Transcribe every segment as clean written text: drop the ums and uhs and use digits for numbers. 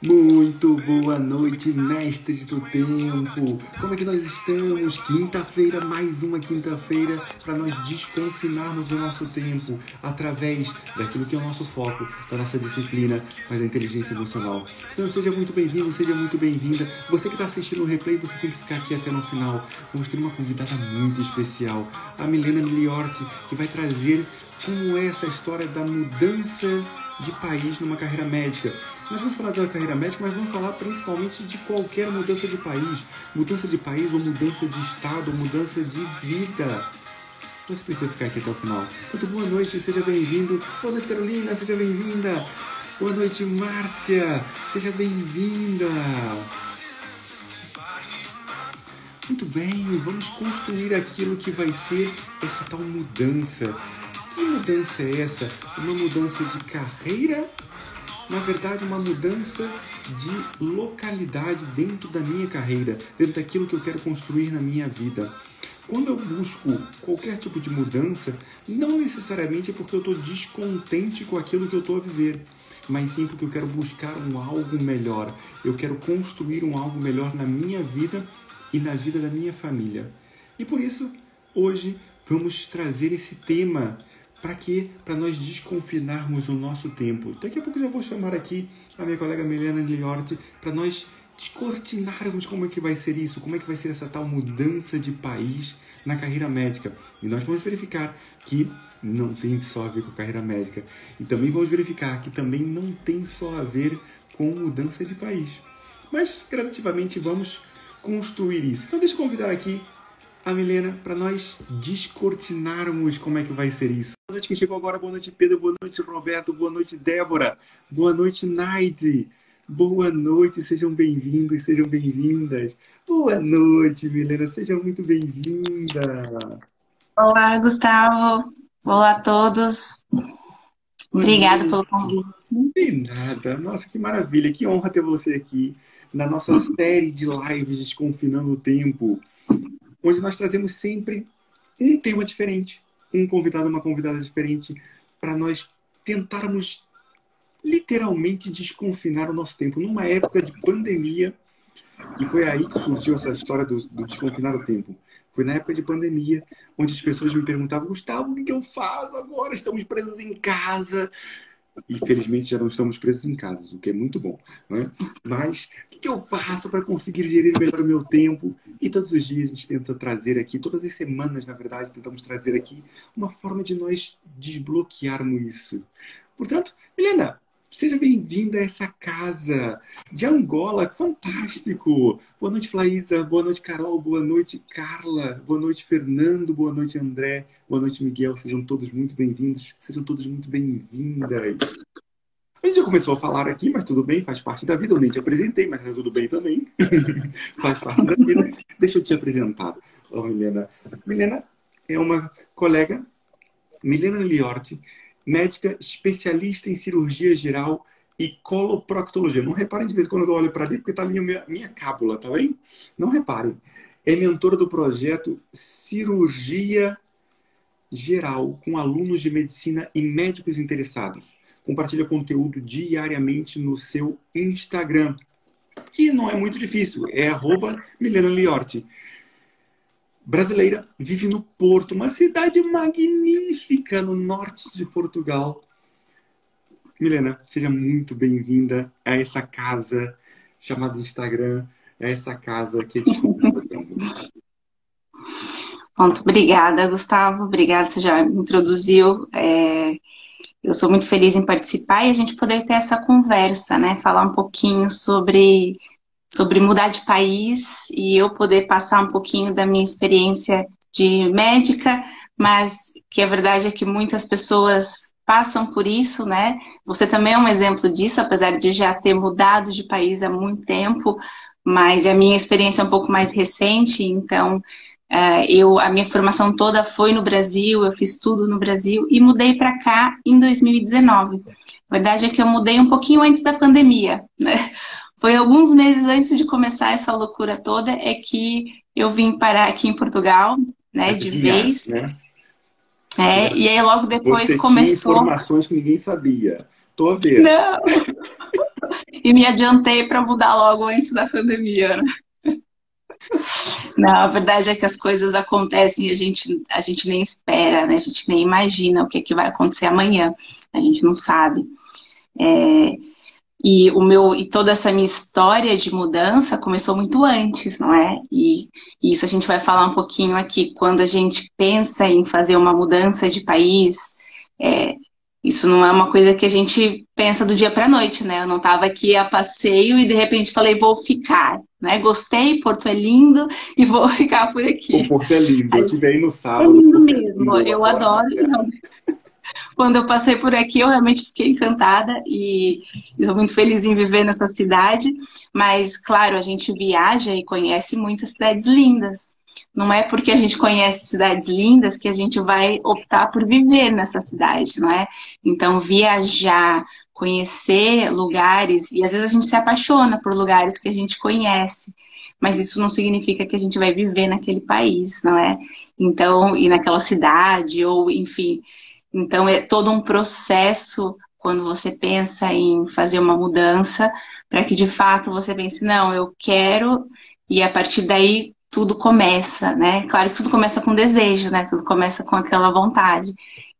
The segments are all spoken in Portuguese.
Muito boa noite, mestres do tempo! Como é que nós estamos? Quinta-feira, mais uma quinta-feira para nós desconfinarmos o nosso tempo através daquilo que é o nosso foco, da nossa disciplina, mas da inteligência emocional. Então seja muito bem-vindo, seja muito bem-vinda. Você que está assistindo o replay, você tem que ficar aqui até no final. Vamos ter uma convidada muito especial, a Milena Miliorti, que vai trazer como é essa história da mudança de país numa carreira médica. Nós vamos falar da carreira médica, mas vamos falar principalmente de qualquer mudança de país ou mudança de estado, ou mudança de vida. Você precisa ficar aqui até o final. Muito boa noite, seja bem-vindo. Boa noite, Carolina, seja bem-vinda. Boa noite, Márcia, seja bem-vinda. Muito bem, vamos construir aquilo que vai ser essa tal mudança. Que mudança é essa? Uma mudança de carreira? Na verdade, uma mudança de localidade dentro da minha carreira, dentro daquilo que eu quero construir na minha vida. Quando eu busco qualquer tipo de mudança, não necessariamente é porque eu estou descontente com aquilo que eu estou a viver, mas sim porque eu quero buscar um algo melhor. Eu quero construir um algo melhor na minha vida e na vida da minha família. E por isso, hoje, vamos trazer esse tema. Para quê? Para nós desconfinarmos o nosso tempo. Daqui a pouco eu já vou chamar aqui a minha colega Milena Miliorti para nós descortinarmos como é que vai ser isso, como é que vai ser essa tal mudança de país na carreira médica. E nós vamos verificar que não tem só a ver com a carreira médica. E também vamos verificar que também não tem só a ver com mudança de país. Mas, gradativamente, vamos construir isso. Então, deixa eu convidar aqui a Milena para nós descortinarmos como é que vai ser isso. Boa noite quem chegou agora, boa noite Pedro, boa noite Roberto, boa noite Débora, boa noite Naide, boa noite, sejam bem-vindos, sejam bem-vindas. Boa noite Milena, seja muito bem-vinda. Olá, Gustavo. Olá a todos. Obrigada pelo convite. De nada, nossa, que maravilha, que honra ter você aqui na nossa série de lives Desconfinando o Tempo, onde nós trazemos sempre um tema diferente, um convidado, uma convidada diferente, para nós tentarmos literalmente desconfinar o nosso tempo. Numa época de pandemia, e foi aí que surgiu essa história do desconfinar o tempo. Foi na época de pandemia, onde as pessoas me perguntavam: Gustavo, o que eu faço agora? Estamos presos em casa. E felizmente já não estamos presos em casa, o que é muito bom, não é? Mas o que eu faço para conseguir gerir melhor o meu tempo? E todos os dias a gente tenta trazer aqui, todas as semanas, na verdade, tentamos trazer aqui uma forma de nós desbloquearmos isso. Portanto, Helena, seja bem-vinda a essa casa de Angola, fantástico! Boa noite, Flaísa, boa noite, Carol, boa noite, Carla, boa noite, Fernando, boa noite, André, boa noite, Miguel, sejam todos muito bem-vindos, sejam todos muito bem-vindas. A gente já começou a falar aqui, mas tudo bem, faz parte da vida. Eu nem te apresentei, mas tudo bem também. Faz parte da vida. Deixa eu te apresentar, Milena. Milena é uma colega, Milena Liorti, médica especialista em cirurgia geral e coloproctologia. Não reparem de vez em quando eu olho para ali, porque está ali a minha cábula, tá bem? Não reparem. É mentora do projeto Cirurgia Geral com alunos de medicina e médicos interessados. Compartilha conteúdo diariamente no seu Instagram, que não é muito difícil, é @Milena Liorti. Brasileira, vive no Porto, uma cidade magnífica no norte de Portugal. Milena, seja muito bem-vinda a essa casa chamada Instagram, a essa casa que é desconhecida. Muito obrigada, Gustavo. Obrigada, você já me introduziu. Eu sou muito feliz em participar e a gente poder ter essa conversa, né? Falar um pouquinho sobre mudar de país e eu poder passar um pouquinho da minha experiência de médica, mas que a verdade é que muitas pessoas passam por isso, né? Você também é um exemplo disso, apesar de já ter mudado de país há muito tempo, mas a minha experiência é um pouco mais recente, então a minha formação toda foi no Brasil, eu fiz tudo no Brasil e mudei para cá em 2019. A verdade é que eu mudei um pouquinho antes da pandemia, né? Foi alguns meses antes de começar essa loucura toda é que eu vim parar aqui em Portugal, né, de Adivinhar, vez. né? E aí logo depois Você tinha começou. informações que ninguém sabia. Tô a ver. Não! E me adiantei para mudar logo antes da pandemia, né? Não, a verdade é que as coisas acontecem e a gente nem espera, né? A gente nem imagina o que, que vai acontecer amanhã. A gente não sabe. É, e toda essa minha história de mudança começou muito antes, não é? E isso a gente vai falar um pouquinho aqui. Quando a gente pensa em fazer uma mudança de país, é, isso não é uma coisa que a gente pensa do dia para a noite, né? Eu não estava aqui a passeio e de repente falei, vou ficar, né? Gostei, Porto é lindo e vou ficar por O aqui. Porto é lindo. Eu estive aí no É sábado. O lindo Porto é mesmo, lindo. Eu eu adoro essa adoro. terra. Quando eu passei por aqui, eu realmente fiquei encantada e estou muito feliz em viver nessa cidade. Mas, claro, a gente viaja e conhece muitas cidades lindas. Não é porque a gente conhece cidades lindas que a gente vai optar por viver nessa cidade, não é? Então, viajar, conhecer lugares, e às vezes a gente se apaixona por lugares que a gente conhece, mas isso não significa que a gente vai viver naquele país, não é? Então, e naquela cidade, ou enfim. Então, é todo um processo quando você pensa em fazer uma mudança, para que de fato você pense, não, eu quero, e a partir daí tudo começa, né? Claro que tudo começa com desejo, né? Tudo começa com aquela vontade.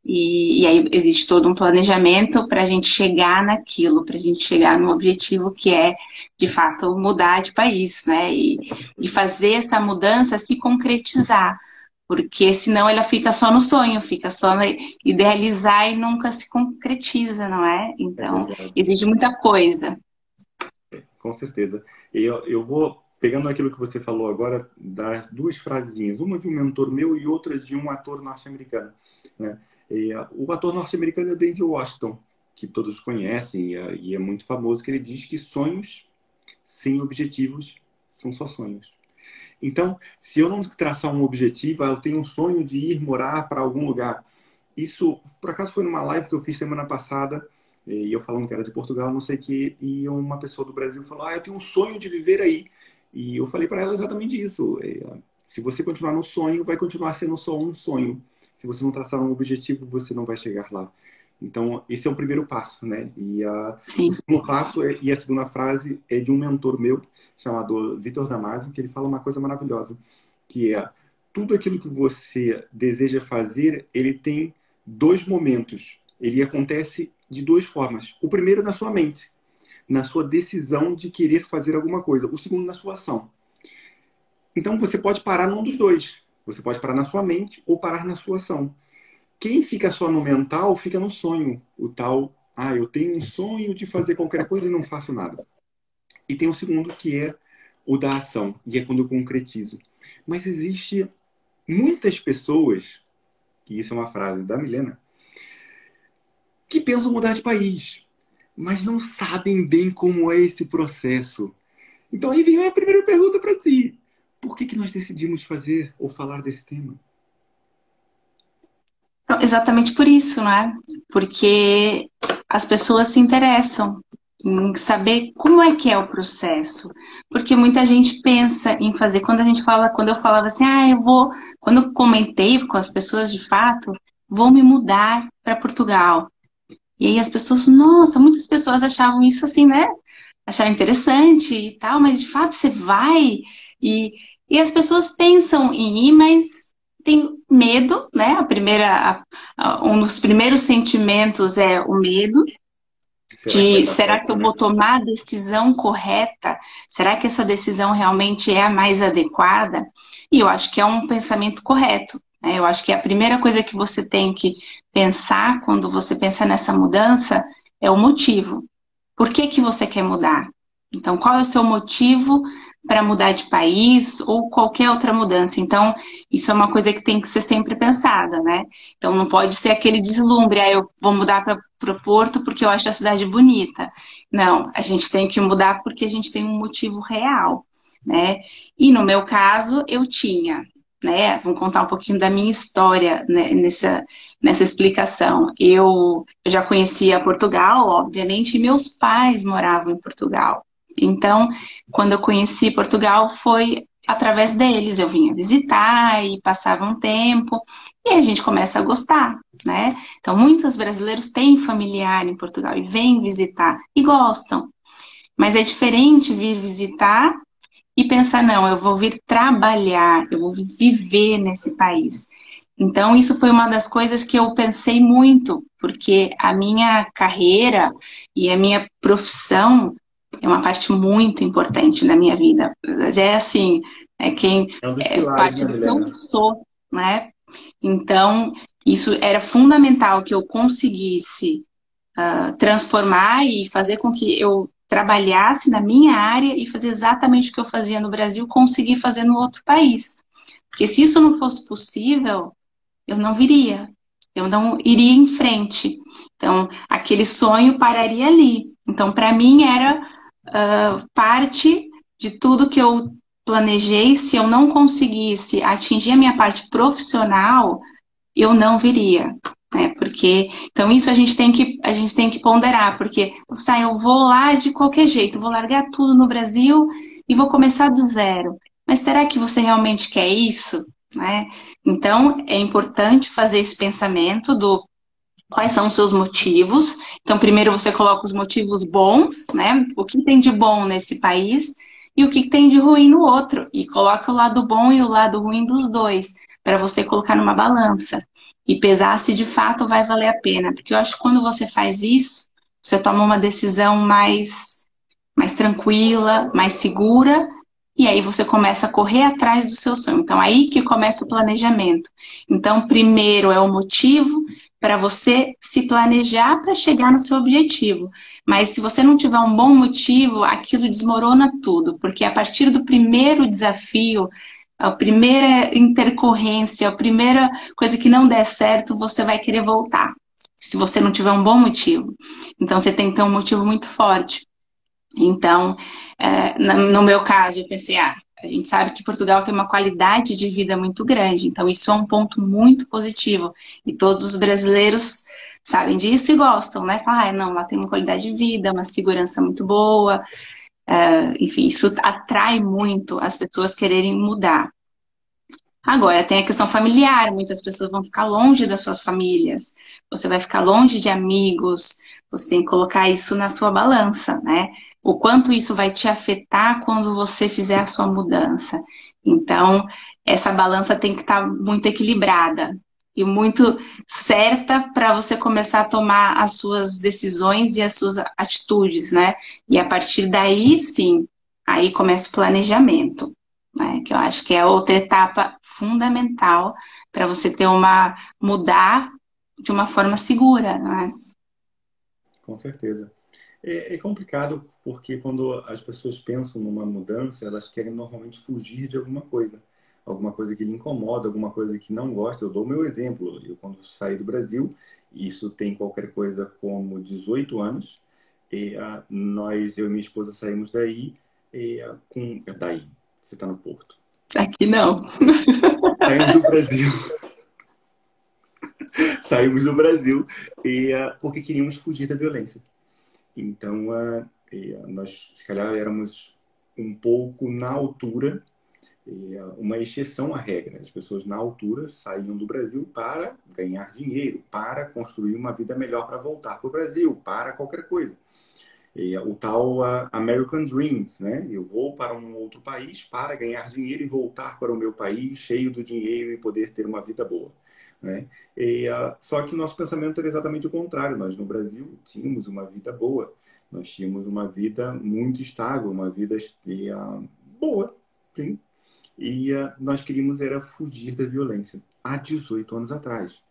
E aí existe todo um planejamento para a gente chegar naquilo, para a gente chegar no objetivo que é, de fato, mudar de país, né? E fazer essa mudança se concretizar. Porque senão ela fica só no sonho, fica só no idealizar e nunca se concretiza, não é? É Então, verdade. exige muita coisa. Com certeza. Eu vou, pegando aquilo que você falou agora, dar duas frasezinhas. Uma de um mentor meu e outra de um ator norte-americano, né? O ator norte-americano é o Denzel Washington, que todos conhecem e é muito famoso, que ele diz que sonhos sem objetivos são só sonhos. Então, se eu não traçar um objetivo, eu tenho um sonho de ir morar para algum lugar. Isso, por acaso, foi numa live que eu fiz semana passada, e eu falando que era de Portugal, não sei o que, e uma pessoa do Brasil falou: eu tenho um sonho de viver aí. E eu falei para ela exatamente isso. Se você continuar no sonho, vai continuar sendo só um sonho. Se você não traçar um objetivo, você não vai chegar lá. Então, esse é o primeiro passo, né? O Sim. segundo passo e a segunda frase é de um mentor meu, chamado Vitor Damasio, que ele fala uma coisa maravilhosa, que é: tudo aquilo que você deseja fazer, ele tem dois momentos. Ele acontece de duas formas. O primeiro na sua mente, na sua decisão de querer fazer alguma coisa. O segundo na sua ação. Então, você pode parar num dos dois. Você pode parar na sua mente ou parar na sua ação. Quem fica só no mental, fica no sonho. O tal, eu tenho um sonho de fazer qualquer coisa e não faço nada. E tem o segundo, que é o da ação, e é quando eu concretizo. Mas existe muitas pessoas, e isso é uma frase da Milena, que pensam mudar de país, mas não sabem bem como é esse processo. Então aí vem a primeira pergunta para ti. Por que nós decidimos fazer ou falar desse tema? Exatamente por isso, não é? Porque as pessoas se interessam em saber como é que é o processo. Porque muita gente pensa em fazer, quando eu falava assim, quando eu comentei com as pessoas de fato, vou me mudar para Portugal. E aí as pessoas, nossa, muitas pessoas achavam isso assim, né? Acharam interessante e tal, mas de fato você vai e, e as pessoas pensam em ir, mas tem medo, né? Um dos primeiros sentimentos é o medo Será que vai de dar será que certo, eu né? vou tomar a decisão correta? Será que essa decisão realmente é a mais adequada? E eu acho que é um pensamento correto, né? Eu acho que a primeira coisa que você tem que pensar quando você pensa nessa mudança é o motivo. Por que que você quer mudar? Então, qual é o seu motivo para mudar de país ou qualquer outra mudança? Então, isso é uma coisa que tem que ser sempre pensada, né? Então, não pode ser aquele deslumbre, eu vou mudar para o Porto porque eu acho a cidade bonita. Não, a gente tem que mudar porque a gente tem um motivo real, né? E no meu caso, eu tinha, né? Vamos contar um pouquinho da minha história, né, nessa explicação. Eu já conhecia Portugal, obviamente, e meus pais moravam em Portugal. Então, quando eu conheci Portugal, foi através deles. Eu vinha visitar e passava um tempo, e a gente começa a gostar, né? Então, muitos brasileiros têm familiar em Portugal e vêm visitar e gostam. Mas é diferente vir visitar e pensar, não, eu vou vir trabalhar, eu vou viver nesse país. Então, isso foi uma das coisas que eu pensei muito, porque a minha carreira e a minha profissão é uma parte muito importante da minha vida. É assim, é quem É um dos é pilares, parte né, do que eu Milena? sou, né? Então, isso era fundamental que eu conseguisse transformar e fazer com que eu trabalhasse na minha área e fazer exatamente o que eu fazia no Brasil, conseguir fazer no outro país. Porque se isso não fosse possível, eu não viria, eu não iria em frente. Então, aquele sonho pararia ali. Então, para mim, era parte de tudo que eu planejei. Se eu não conseguisse atingir a minha parte profissional, eu não viria, né? Porque então isso a gente tem que ponderar, porque eu vou lá de qualquer jeito, vou largar tudo no Brasil e vou começar do zero. Mas será que você realmente quer isso, né? Então é importante fazer esse pensamento do quais são os seus motivos. Então primeiro você coloca os motivos bons, né? O que tem de bom nesse país e o que tem de ruim no outro e coloca o lado bom e o lado ruim dos dois para você colocar numa balança e pesar se de fato vai valer a pena. Porque eu acho que quando você faz isso, você toma uma decisão mais tranquila, mais segura, e aí você começa a correr atrás do seu sonho. Então, aí que começa o planejamento. Então, primeiro é o motivo para você se planejar para chegar no seu objetivo. Mas se você não tiver um bom motivo, aquilo desmorona tudo, porque a partir do primeiro desafio, a primeira intercorrência, a primeira coisa que não der certo, você vai querer voltar. Se você não tiver um bom motivo. Então, você tem que ter um motivo muito forte. Então, no meu caso, eu pensei, a gente sabe que Portugal tem uma qualidade de vida muito grande, então isso é um ponto muito positivo. E todos os brasileiros sabem disso e gostam, né? Falam, não, lá tem uma qualidade de vida, uma segurança muito boa, enfim, isso atrai muito as pessoas quererem mudar. Agora, tem a questão familiar, muitas pessoas vão ficar longe das suas famílias, você vai ficar longe de amigos, você tem que colocar isso na sua balança, né? O quanto isso vai te afetar quando você fizer a sua mudança. Então, essa balança tem que estar muito equilibrada e muito certa para você começar a tomar as suas decisões e as suas atitudes, né? E a partir daí, sim, aí começa o planejamento, né? Que eu acho que é outra etapa fundamental para você ter mudar de uma forma segura, né? Com certeza. É complicado porque quando as pessoas pensam numa mudança, elas querem normalmente fugir de alguma coisa que lhe incomoda, alguma coisa que não gosta. Eu dou o meu exemplo. Eu, quando saí do Brasil, isso tem qualquer coisa como 18 anos, eu e minha esposa saímos daí, daí, você está no Porto. Aqui não. Saímos do Brasil, saímos do Brasil porque queríamos fugir da violência. Então, nós, se calhar, éramos um pouco na altura, uma exceção à regra. As pessoas na altura saíam do Brasil para ganhar dinheiro, para construir uma vida melhor, para voltar para o Brasil, para qualquer coisa. O tal American Dreams, né? Eu vou para um outro país para ganhar dinheiro e voltar para o meu país cheio do dinheiro e poder ter uma vida boa, né? Só que nosso pensamento era exatamente o contrário. Nós no Brasil tínhamos uma vida boa, nós tínhamos uma vida muito estável, uma vida boa, sim. Nós queríamos era fugir da violência há 18 anos atrás,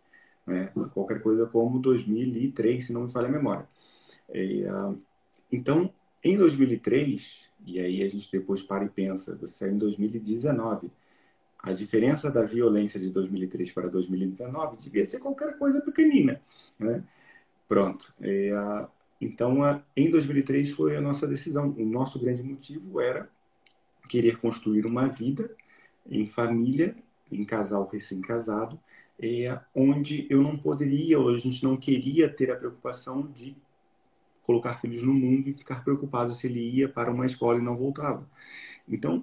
né? Qualquer coisa como 2003, se não me falha a memória. E, então, em 2003, e aí a gente depois para e pensa, você saiu em 2019, a diferença da violência de 2003 para 2019 devia ser qualquer coisa pequenina, né? Pronto. Então, em 2003 foi a nossa decisão. O nosso grande motivo era querer construir uma vida em família, em casal recém-casado, onde eu não poderia, ou a gente não queria ter a preocupação de colocar filhos no mundo e ficar preocupado se ele ia para uma escola e não voltava. Então,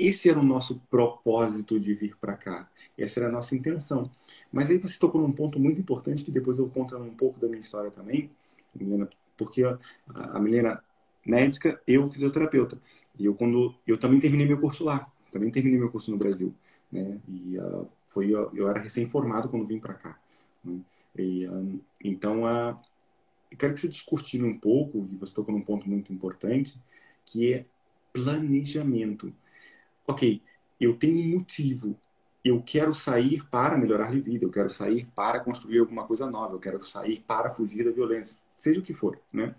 esse era o nosso propósito de vir para cá. Essa era a nossa intenção. Mas aí você tocou num ponto muito importante que depois eu conto um pouco da minha história também, Milena, porque a Milena médica, eu fisioterapeuta. E eu também terminei meu curso lá, também terminei meu curso no Brasil, né? E eu era recém-formado quando vim para cá, né? E, então, eu quero que você discutisse um pouco, e você tocou num ponto muito importante, que é planejamento. Ok, eu tenho um motivo. Eu quero sair para melhorar de vida, eu quero sair para construir alguma coisa nova, eu quero sair para fugir da violência, seja o que for, né?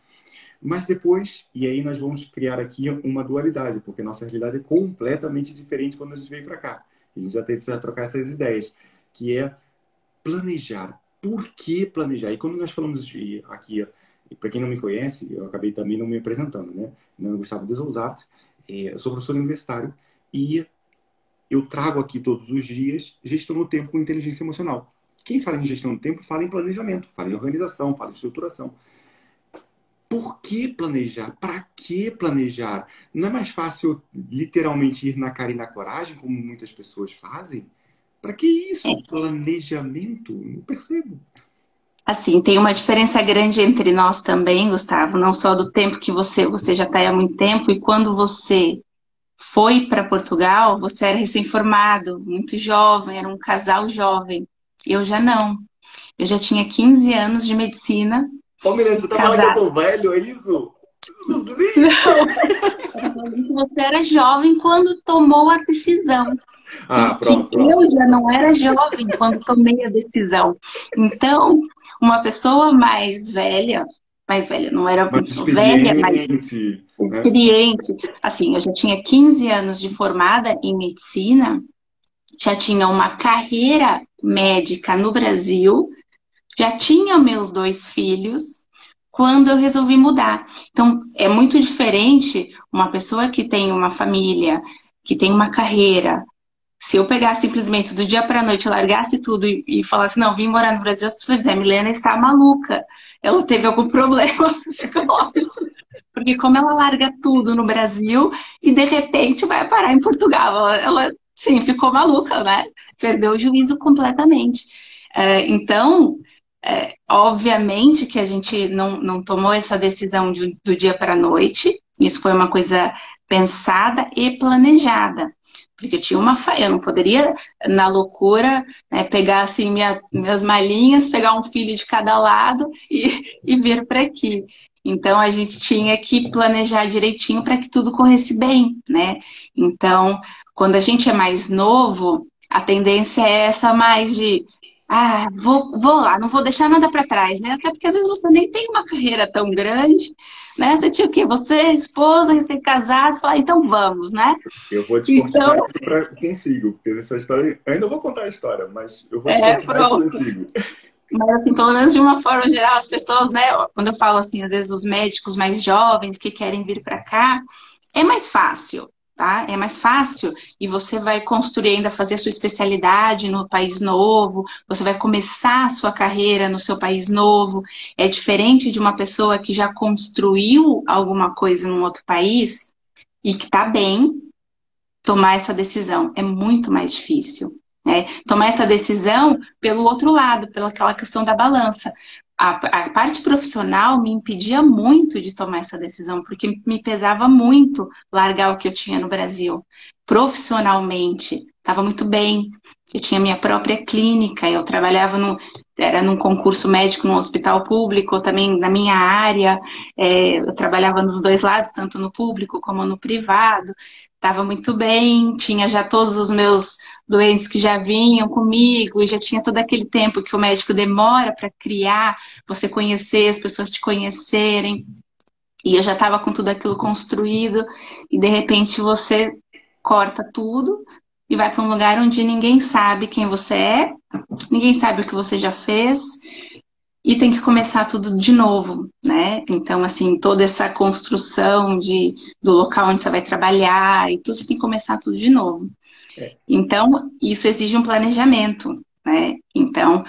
Mas depois, e aí nós vamos criar aqui uma dualidade, porque nossa realidade é completamente diferente quando a gente veio para cá. A gente já teve que trocar essas ideias, que é planejar. Por que planejar? E quando nós falamos aqui, para quem não me conhece, eu acabei também não me apresentando, né? Meu nome é Gustavo Desouzat, eu sou professor universitário e eu trago aqui todos os dias gestão do tempo com inteligência emocional. Quem fala em gestão do tempo fala em planejamento, fala em organização, fala em estruturação. Por que planejar? Para que planejar? Não é mais fácil literalmente ir na cara e na coragem, como muitas pessoas fazem? Para que isso? Planejamento? Não percebo. Assim, tem uma diferença grande entre nós também, Gustavo, não só do tempo que você já está aí há muito tempo, e quando você foi para Portugal, você era recém-formado, muito jovem, era um casal jovem. Eu já não. Eu já tinha 15 anos de medicina, Ô, Milena, você tá falando que eu casada. tô velho, é isso? Não sei. Não, você era jovem quando tomou a decisão. Ah, E que pronto, pronto. eu já não era jovem quando tomei a decisão. Então, uma pessoa mais velha, não era Mais velha, mas experiente, né? experiente. Assim, eu já tinha 15 anos de formada em medicina, já tinha uma carreira médica no Brasil, já tinha meus 2 filhos quando eu resolvi mudar. Então, é muito diferente uma pessoa que tem uma família, que tem uma carreira. Se eu pegasse simplesmente do dia para a noite, largasse tudo e falasse, não, vim morar no Brasil, as pessoas dizem, a Milena está maluca. Ela teve algum problema psicológico. Porque como ela larga tudo no Brasil e de repente vai parar em Portugal, ela sim, ficou maluca, né? Perdeu o juízo completamente. Então, obviamente que a gente não tomou essa decisão do dia para a noite, isso foi uma coisa pensada e planejada. Porque eu tinha eu não poderia, na loucura, né, pegar assim minhas malinhas, pegar um filho de cada lado e vir para aqui. Então a gente tinha que planejar direitinho para que tudo corresse bem, né? Então, quando a gente é mais novo, a tendência é essa mais de vou lá, não vou deixar nada para trás, né? Até porque às vezes você nem tem uma carreira tão grande, né? Você tinha o quê? Você, esposa, recém-casado, fala, então vamos, né? Eu vou Então, descortinar isso consigo, porque essa história. Eu ainda vou contar a história, mas eu vou descortinar isso pronto. consigo. Mas assim, pelo menos de uma forma geral, as pessoas, né? Quando eu falo assim, às vezes os médicos mais jovens que querem vir para cá, é mais fácil, tá? É mais fácil e você vai construir ainda, fazer a sua especialidade no país novo, você vai começar a sua carreira no seu país novo. É diferente de uma pessoa que já construiu alguma coisa num outro país e que tá bem, tomar essa decisão. É muito mais difícil, né? Tomar essa decisão pelo outro lado, pela aquela questão da balança. A parte profissional me impedia muito de tomar essa decisão, porque me pesava muito largar o que eu tinha no Brasil. Profissionalmente, estava muito bem. Eu tinha minha própria clínica, eu trabalhava era num concurso médico num hospital público, também na minha área, eu trabalhava nos dois lados, tanto no público como no privado. Estava muito bem, tinha já todos os meus doentes que já vinham comigo, e já tinha todo aquele tempo que o médico demora para criar, você conhecer, as pessoas te conhecerem. E eu já estava com tudo aquilo construído, e de repente você corta tudo e vai para um lugar onde ninguém sabe quem você é, ninguém sabe o que você já fez, e tem que começar tudo de novo, né? Então, assim, toda essa construção do local onde você vai trabalhar e tudo, você tem que começar tudo de novo. É, Então, isso exige um planejamento, né? Então,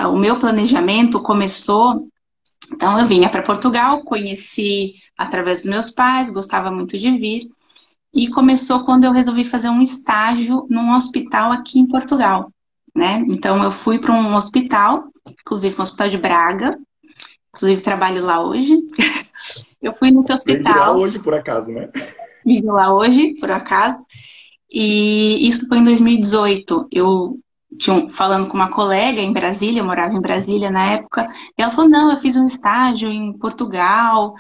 o meu planejamento começou. Então, eu vinha para Portugal, conheci através dos meus pais, gostava muito de vir. e começou quando eu resolvi fazer um estágio num hospital aqui em Portugal, né? Então eu fui para um hospital, inclusive um hospital de Braga, inclusive trabalho lá hoje. Eu fui nesse Veio de lá hospital, hoje, por acaso, né? vivo lá hoje, por acaso, e isso foi em 2018. Eu falando com uma colega em Brasília, eu morava em Brasília na época, e ela falou: não, eu fiz um estágio em Portugal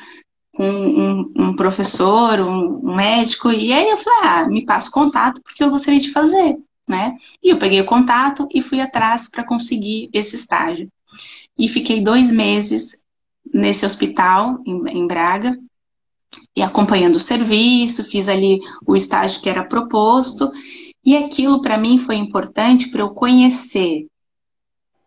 com um professor, um médico, e aí eu falei: ah, me passa o contato porque eu gostaria de fazer, né? E eu peguei o contato e fui atrás para conseguir esse estágio. E fiquei 2 meses nesse hospital, em Braga, e acompanhando o serviço, fiz ali o estágio que era proposto, e aquilo para mim foi importante para eu conhecer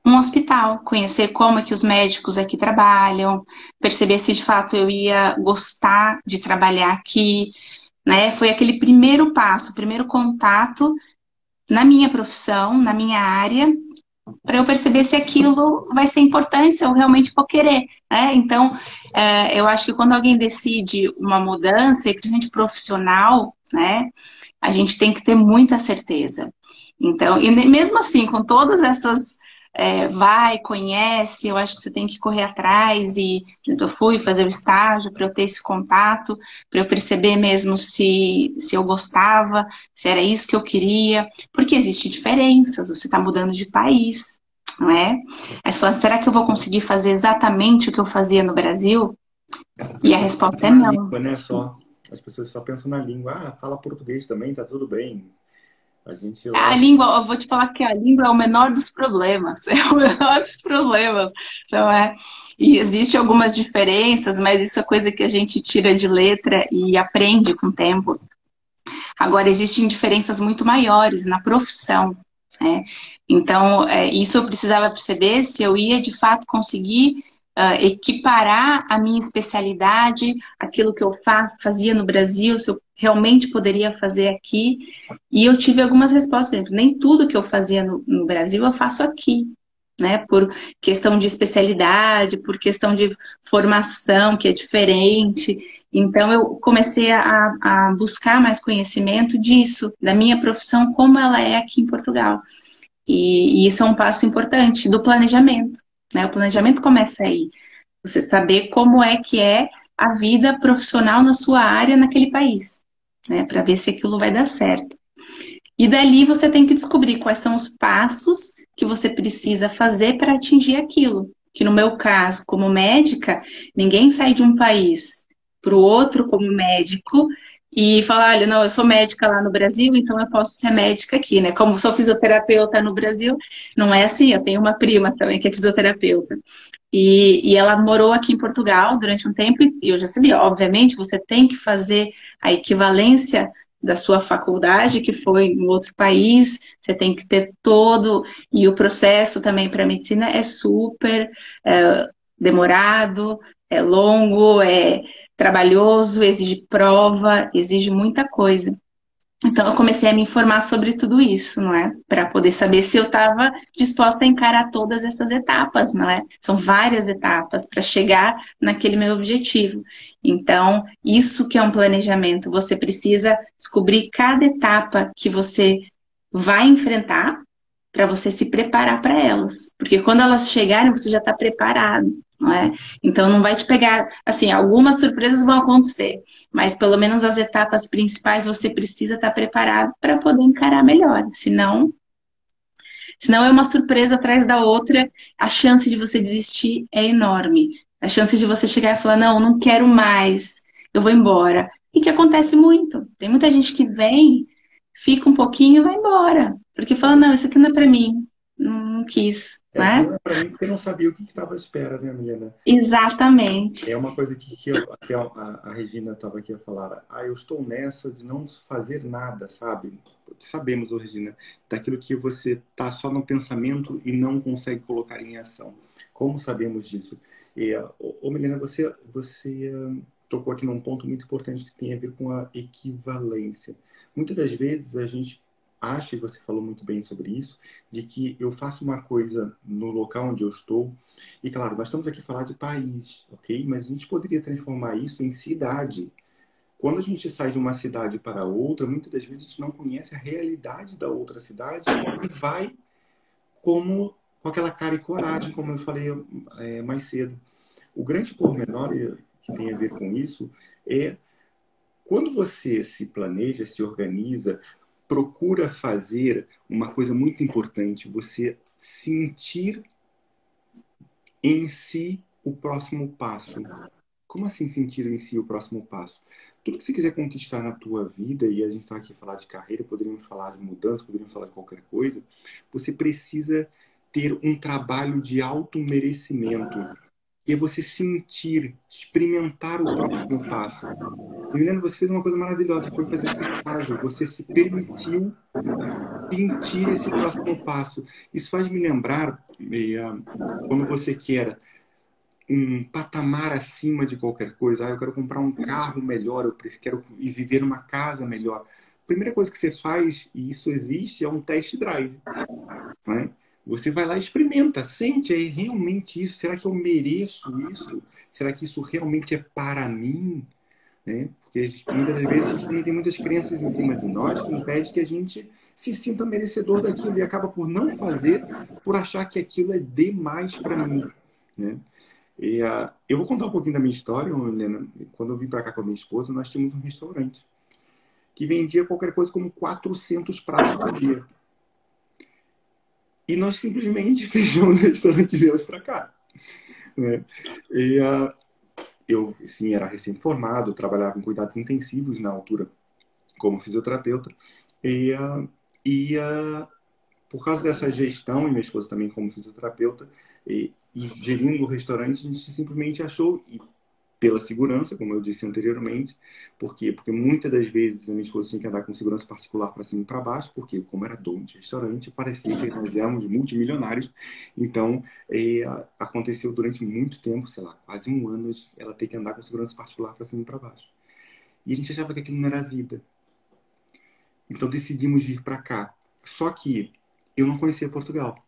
um hospital, conhecer como é que os médicos aqui trabalham, perceber se de fato eu ia gostar de trabalhar aqui, né? Foi aquele primeiro passo, o primeiro contato na minha profissão, na minha área, para eu perceber se aquilo vai ser importante, se eu realmente vou querer, né? Então, eu acho que quando alguém decide uma mudança, e principalmente profissional, né, a gente tem que ter muita certeza. Então, e mesmo assim, com todas essas vai, conhece, eu acho que você tem que correr atrás e eu fui fazer o estágio para eu ter esse contato, para eu perceber mesmo se eu gostava, se era isso que eu queria, porque existem diferenças, você está mudando de país, não é? Aí você fala, será que eu vou conseguir fazer exatamente o que eu fazia no Brasil? As E a pessoas resposta pensam é na não. língua, né? Só. As pessoas só pensam na língua. Ah, fala português também, tá tudo bem. A gente A lá. língua, eu vou te falar que a língua é o menor dos problemas, é o menor dos problemas. Então e existem algumas diferenças, mas isso é coisa que a gente tira de letra e aprende com o tempo. Agora, existem diferenças muito maiores na profissão, né? Então, isso eu precisava perceber se eu ia de fato conseguir equiparar a minha especialidade, aquilo que eu fazia no Brasil, se eu realmente poderia fazer aqui. E eu tive algumas respostas, por exemplo, nem tudo que eu fazia no Brasil eu faço aqui, né? Por questão de especialidade, por questão de formação, que é diferente. Então, eu comecei a buscar mais conhecimento disso, da minha profissão, como ela é aqui em Portugal. E isso é um passo importante do planejamento, né? O planejamento começa aí. Você saber como é a vida profissional na sua área naquele país, né? Para ver se aquilo vai dar certo. E dali você tem que descobrir quais são os passos que você precisa fazer para atingir aquilo. Que no meu caso, como médica, ninguém sai de um país para o outro como médico e fala, olha, não, eu sou médica lá no Brasil, então eu posso ser médica aqui, né? Como sou fisioterapeuta no Brasil, não é assim. Eu tenho uma prima também que é fisioterapeuta. E ela morou aqui em Portugal durante um tempo e eu já sabia, obviamente, você tem que fazer a equivalência da sua faculdade, que foi em outro país, você tem que ter todo, e o processo também para medicina é super demorado, é longo, é trabalhoso, exige prova, exige muita coisa. Então, eu comecei a me informar sobre tudo isso, não é? Para poder saber se eu estava disposta a encarar todas essas etapas, não é? São várias etapas para chegar naquele meu objetivo. Então, isso que é um planejamento. Você precisa descobrir cada etapa que você vai enfrentar para você se preparar para elas. Porque quando elas chegarem, você já está preparado, não é? Então, não vai te pegar. Assim, algumas surpresas vão acontecer, mas pelo menos as etapas principais você precisa estar preparado para poder encarar melhor. Senão é uma surpresa atrás da outra, a chance de você desistir é enorme. A chance de você chegar e falar, não, não quero mais, eu vou embora. E que acontece muito. Tem muita gente que vem, fica um pouquinho e vai embora. Porque fala, não, isso aqui não é para mim. Não quis, Não né? é para mim porque não sabia o que estava à espera, né, Milena? É Exatamente. uma coisa que até a Regina estava aqui a falar. Ah, eu estou nessa de não fazer nada, sabe? Sabemos, ô, Regina, daquilo que você está só no pensamento e não consegue colocar em ação. Como sabemos disso? E, Milena, você tocou aqui num ponto muito importante que tem a ver com a equivalência. Muitas das vezes a gente acha, e você falou muito bem sobre isso, de que eu faço uma coisa no local onde eu estou, e claro, nós estamos aqui a falar de país, ok? Mas a gente poderia transformar isso em cidade. quando a gente sai de uma cidade para outra, muitas das vezes a gente não conhece a realidade da outra cidade e vai como com aquela cara e coragem, como eu falei mais cedo. O grande pormenor que tem a ver com isso é quando você se planeja, se organiza, procura fazer uma coisa muito importante, você sentir em si o próximo passo. Como assim sentir em si o próximo passo? Tudo que você quiser conquistar na tua vida, e a gente está aqui a falar de carreira, poderíamos falar de mudança, poderíamos falar de qualquer coisa, você precisa ter um trabalho de auto-merecimento, que é você sentir, experimentar o próximo passo. E, Milena, você fez uma coisa maravilhosa, que foi fazer esse estágio. Você se permitiu sentir esse próximo passo. Isso faz me lembrar, quando você quer um patamar acima de qualquer coisa. Eu quero comprar um carro melhor, eu quero ir viver numa casa melhor. A primeira coisa que você faz, e isso existe, é um test drive. Né? Você vai lá e experimenta, sente, é realmente isso? Será que eu mereço isso? Será que isso realmente é para mim? Né? Porque muitas das vezes a gente também tem muitas crenças em cima de nós que impede que a gente se sinta merecedor daquilo e acaba por não fazer, por achar que aquilo é demais para mim. Né? Eu vou contar um pouquinho da minha história, Helena. Quando eu vim para cá com a minha esposa, nós tínhamos um restaurante que vendia qualquer coisa como 400 pratos por dia. E nós simplesmente fechamos o restaurante e viemos para cá. Né? Eu, sim, era recém-formado, trabalhava em cuidados intensivos na altura como fisioterapeuta. E, por causa dessa gestão, e minha esposa também como fisioterapeuta, e gerindo o restaurante, a gente simplesmente achou, e pela segurança, como eu disse anteriormente. Por quê? Porque muitas das vezes a minha esposa tinha que andar com segurança particular para cima e para baixo, porque como era dono de restaurante, parecia que nós éramos multimilionários. Então, aconteceu durante muito tempo, sei lá, quase um ano, ela ter que andar com segurança particular para cima e para baixo. E a gente achava que aquilo não era vida. Então decidimos vir para cá. Só que eu não conhecia Portugal.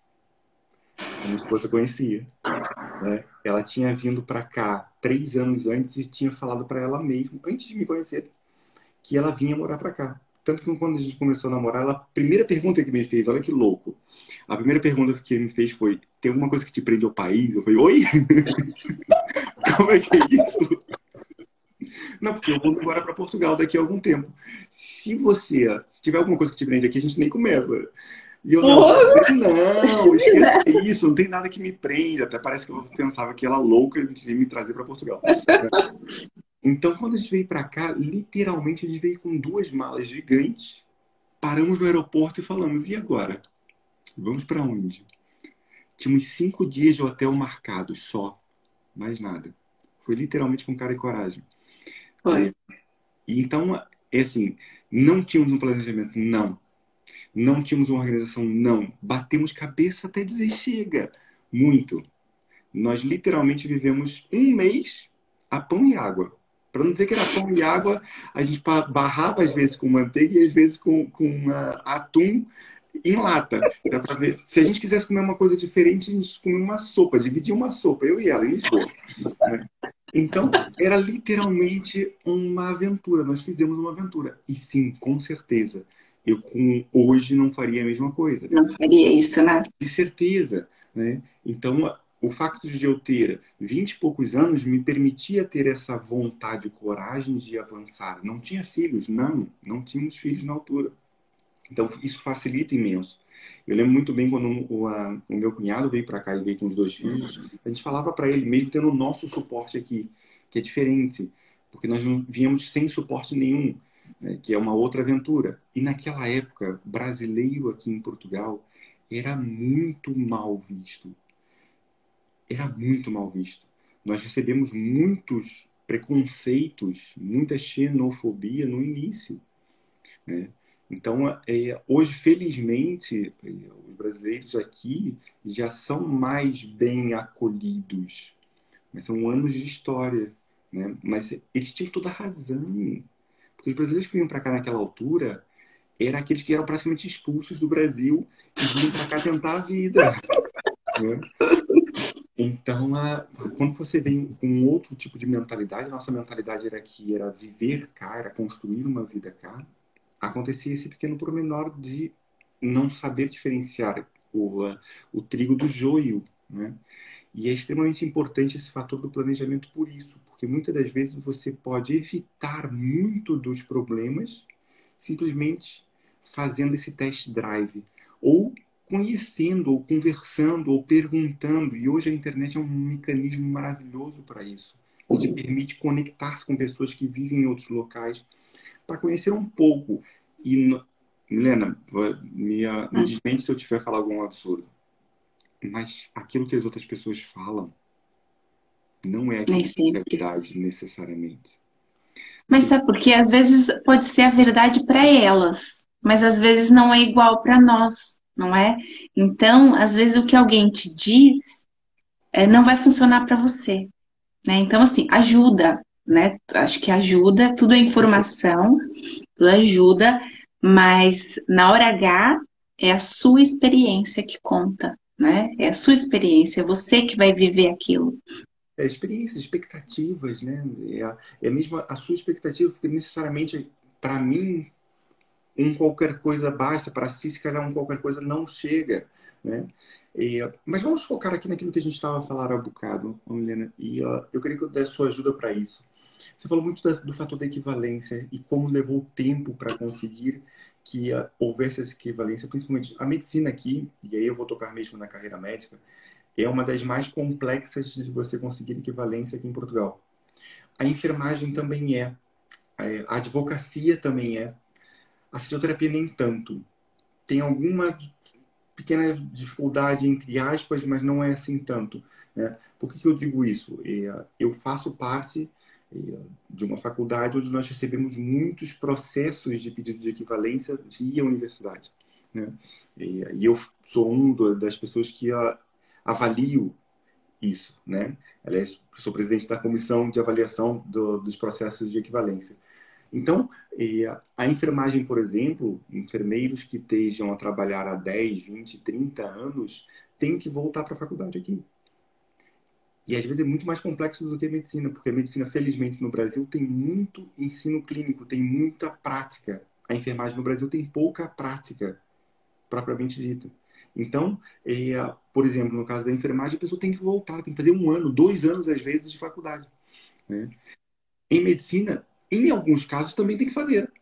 A minha esposa conhecia. Né? Ela tinha vindo para cá 3 anos antes e tinha falado para ela mesma, antes de me conhecer, que ela vinha morar para cá. Tanto que quando a gente começou a namorar, a primeira pergunta que me fez, olha que louco, a primeira pergunta que me fez foi: tem alguma coisa que te prende ao país? Eu falei: oi? Como é que é isso? Não, porque eu vou embora para Portugal daqui a algum tempo. Se tiver alguma coisa que te prende aqui, a gente nem começa. E eu, não, esquece isso, não tem nada que me prende. Até parece que eu pensava que ela louca e queria me trazer para Portugal. Então, quando a gente veio para cá, literalmente a gente veio com 2 malas gigantes, paramos no aeroporto e falamos: e agora? Vamos para onde? Tínhamos 5 dias de hotel marcados só, mais nada. Foi literalmente com cara e coragem. Foi. E então, assim, não tínhamos um planejamento, não. Não tínhamos uma organização, não. Batemos cabeça até dizer chega. Muito. Nós literalmente vivemos um mês a pão e água. Para não dizer que era pão e água, a gente barrava às vezes com manteiga e às vezes com atum em lata. Era pra ver. Se a gente quisesse comer uma coisa diferente, a gente comia uma sopa, dividia uma sopa, eu e ela, em Lisboa. Né? Então, era literalmente uma aventura. Nós fizemos uma aventura. E sim, com certeza, eu hoje não faria a mesma coisa. Não faria isso, né? De certeza. Né? Então, o facto de eu ter 20 e poucos anos me permitia ter essa vontade e coragem de avançar. Não tinha filhos, não tínhamos filhos na altura. Então, isso facilita imenso. Eu lembro muito bem quando o meu cunhado veio para cá e veio com os 2 filhos, a gente falava para ele, mesmo tendo o nosso suporte aqui, que é diferente, porque nós não viemos sem suporte nenhum, né, que é uma outra aventura. E naquela época, brasileiro aqui em Portugal era muito mal visto. Era muito mal visto. Nós recebemos muitos preconceitos, muita xenofobia no início. Né? Então, hoje, felizmente, os brasileiros aqui já são mais bem acolhidos. Mas são anos de história. Né? Mas eles tinham toda a razão. Porque os brasileiros que vinham para cá naquela altura eram aqueles que eram praticamente expulsos do Brasil e vinham para cá tentar a vida. Né? Então, quando você vem com outro tipo de mentalidade, nossa mentalidade era que era viver cá, era construir uma vida cá, acontecia esse pequeno pormenor de não saber diferenciar o trigo do joio, né? E é extremamente importante esse fator do planejamento por isso, porque muitas das vezes você pode evitar muito dos problemas simplesmente fazendo esse test drive, ou conhecendo, ou conversando, ou perguntando. E hoje a internet é um mecanismo maravilhoso para isso. Que te permite conectar-se com pessoas que vivem em outros locais para conhecer um pouco. E, Milena, me desmente se eu tiver falado algum absurdo. Mas aquilo que as outras pessoas falam não é Nem aquilo que é sempre. verdade necessariamente. Mas sabe por quê? Às vezes pode ser a verdade para elas, mas às vezes não é igual para nós, não é? Então, às vezes o que alguém te diz não vai funcionar para você, né? Então, assim, ajuda, né? Acho que ajuda, tudo é informação, tudo ajuda, mas na hora H é a sua experiência que conta, né? É a sua experiência, é você que vai viver aquilo. Experiências, expectativas, né? É mesmo a sua expectativa, porque necessariamente, para mim, um qualquer coisa basta, para si, se calhar, um qualquer coisa não chega, né? Mas vamos focar aqui naquilo que a gente estava a falar há bocado, Helena, e eu queria que eu desse sua ajuda para isso. Você falou muito do fator da equivalência e como levou tempo para conseguir que houvesse essa equivalência, principalmente a medicina aqui, e aí eu vou tocar mesmo na carreira médica, é uma das mais complexas de você conseguir equivalência aqui em Portugal. A enfermagem também a advocacia também a fisioterapia nem tanto. Tem alguma pequena dificuldade, entre aspas, mas não é assim tanto, né? Por que eu digo isso? Eu faço parte de uma faculdade onde nós recebemos muitos processos de pedido de equivalência via universidade, né? E eu sou das pessoas que avalio isso, né? Aliás, sou presidente da comissão de avaliação dos processos de equivalência. Então, a enfermagem, por exemplo, enfermeiros que estejam a trabalhar há 10, 20, 30 anos, têm que voltar para a faculdade aqui. E às vezes é muito mais complexo do que a medicina, porque a medicina, felizmente, no Brasil tem muito ensino clínico, tem muita prática. A enfermagem no Brasil tem pouca prática, propriamente dita. Então, por exemplo, no caso da enfermagem, a pessoa tem que voltar, tem que fazer 1 ano, 2 anos, às vezes, de faculdade, né? Em medicina, em alguns casos, também tem que fazer.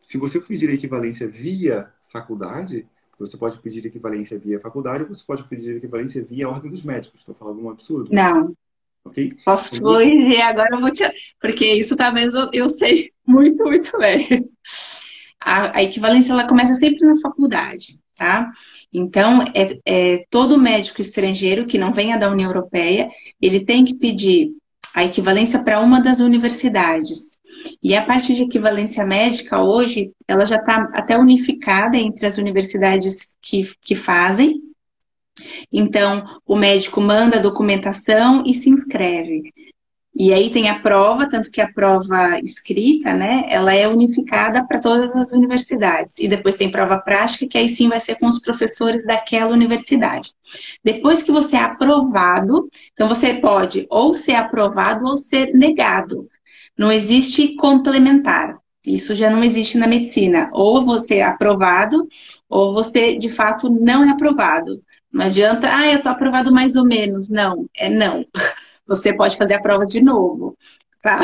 Se você pedir a equivalência via faculdade, você pode pedir equivalência via faculdade ou você pode pedir equivalência via ordem dos médicos. Estou falando um absurdo, Não, ok? posso São te duas. corrigir agora, eu vou te... porque isso talvez eu sei muito, muito bem. A equivalência ela começa sempre na faculdade, tá? Então, todo médico estrangeiro que não venha da União Europeia, ele tem que pedir a equivalência para uma das universidades. E a parte de equivalência médica, hoje, ela já está até unificada entre as universidades que fazem. Então, o médico manda a documentação e se inscreve. E aí tem a prova, tanto que a prova escrita, né, ela é unificada para todas as universidades. E depois tem prova prática, que aí sim vai ser com os professores daquela universidade. Depois que você é aprovado, então você pode ou ser aprovado ou ser negado. Não existe complementar. Isso já não existe na medicina. Ou você é aprovado, ou você de fato não é aprovado. Não adianta, eu tô aprovado mais ou menos. Não, é não. Você pode fazer a prova de novo, tá?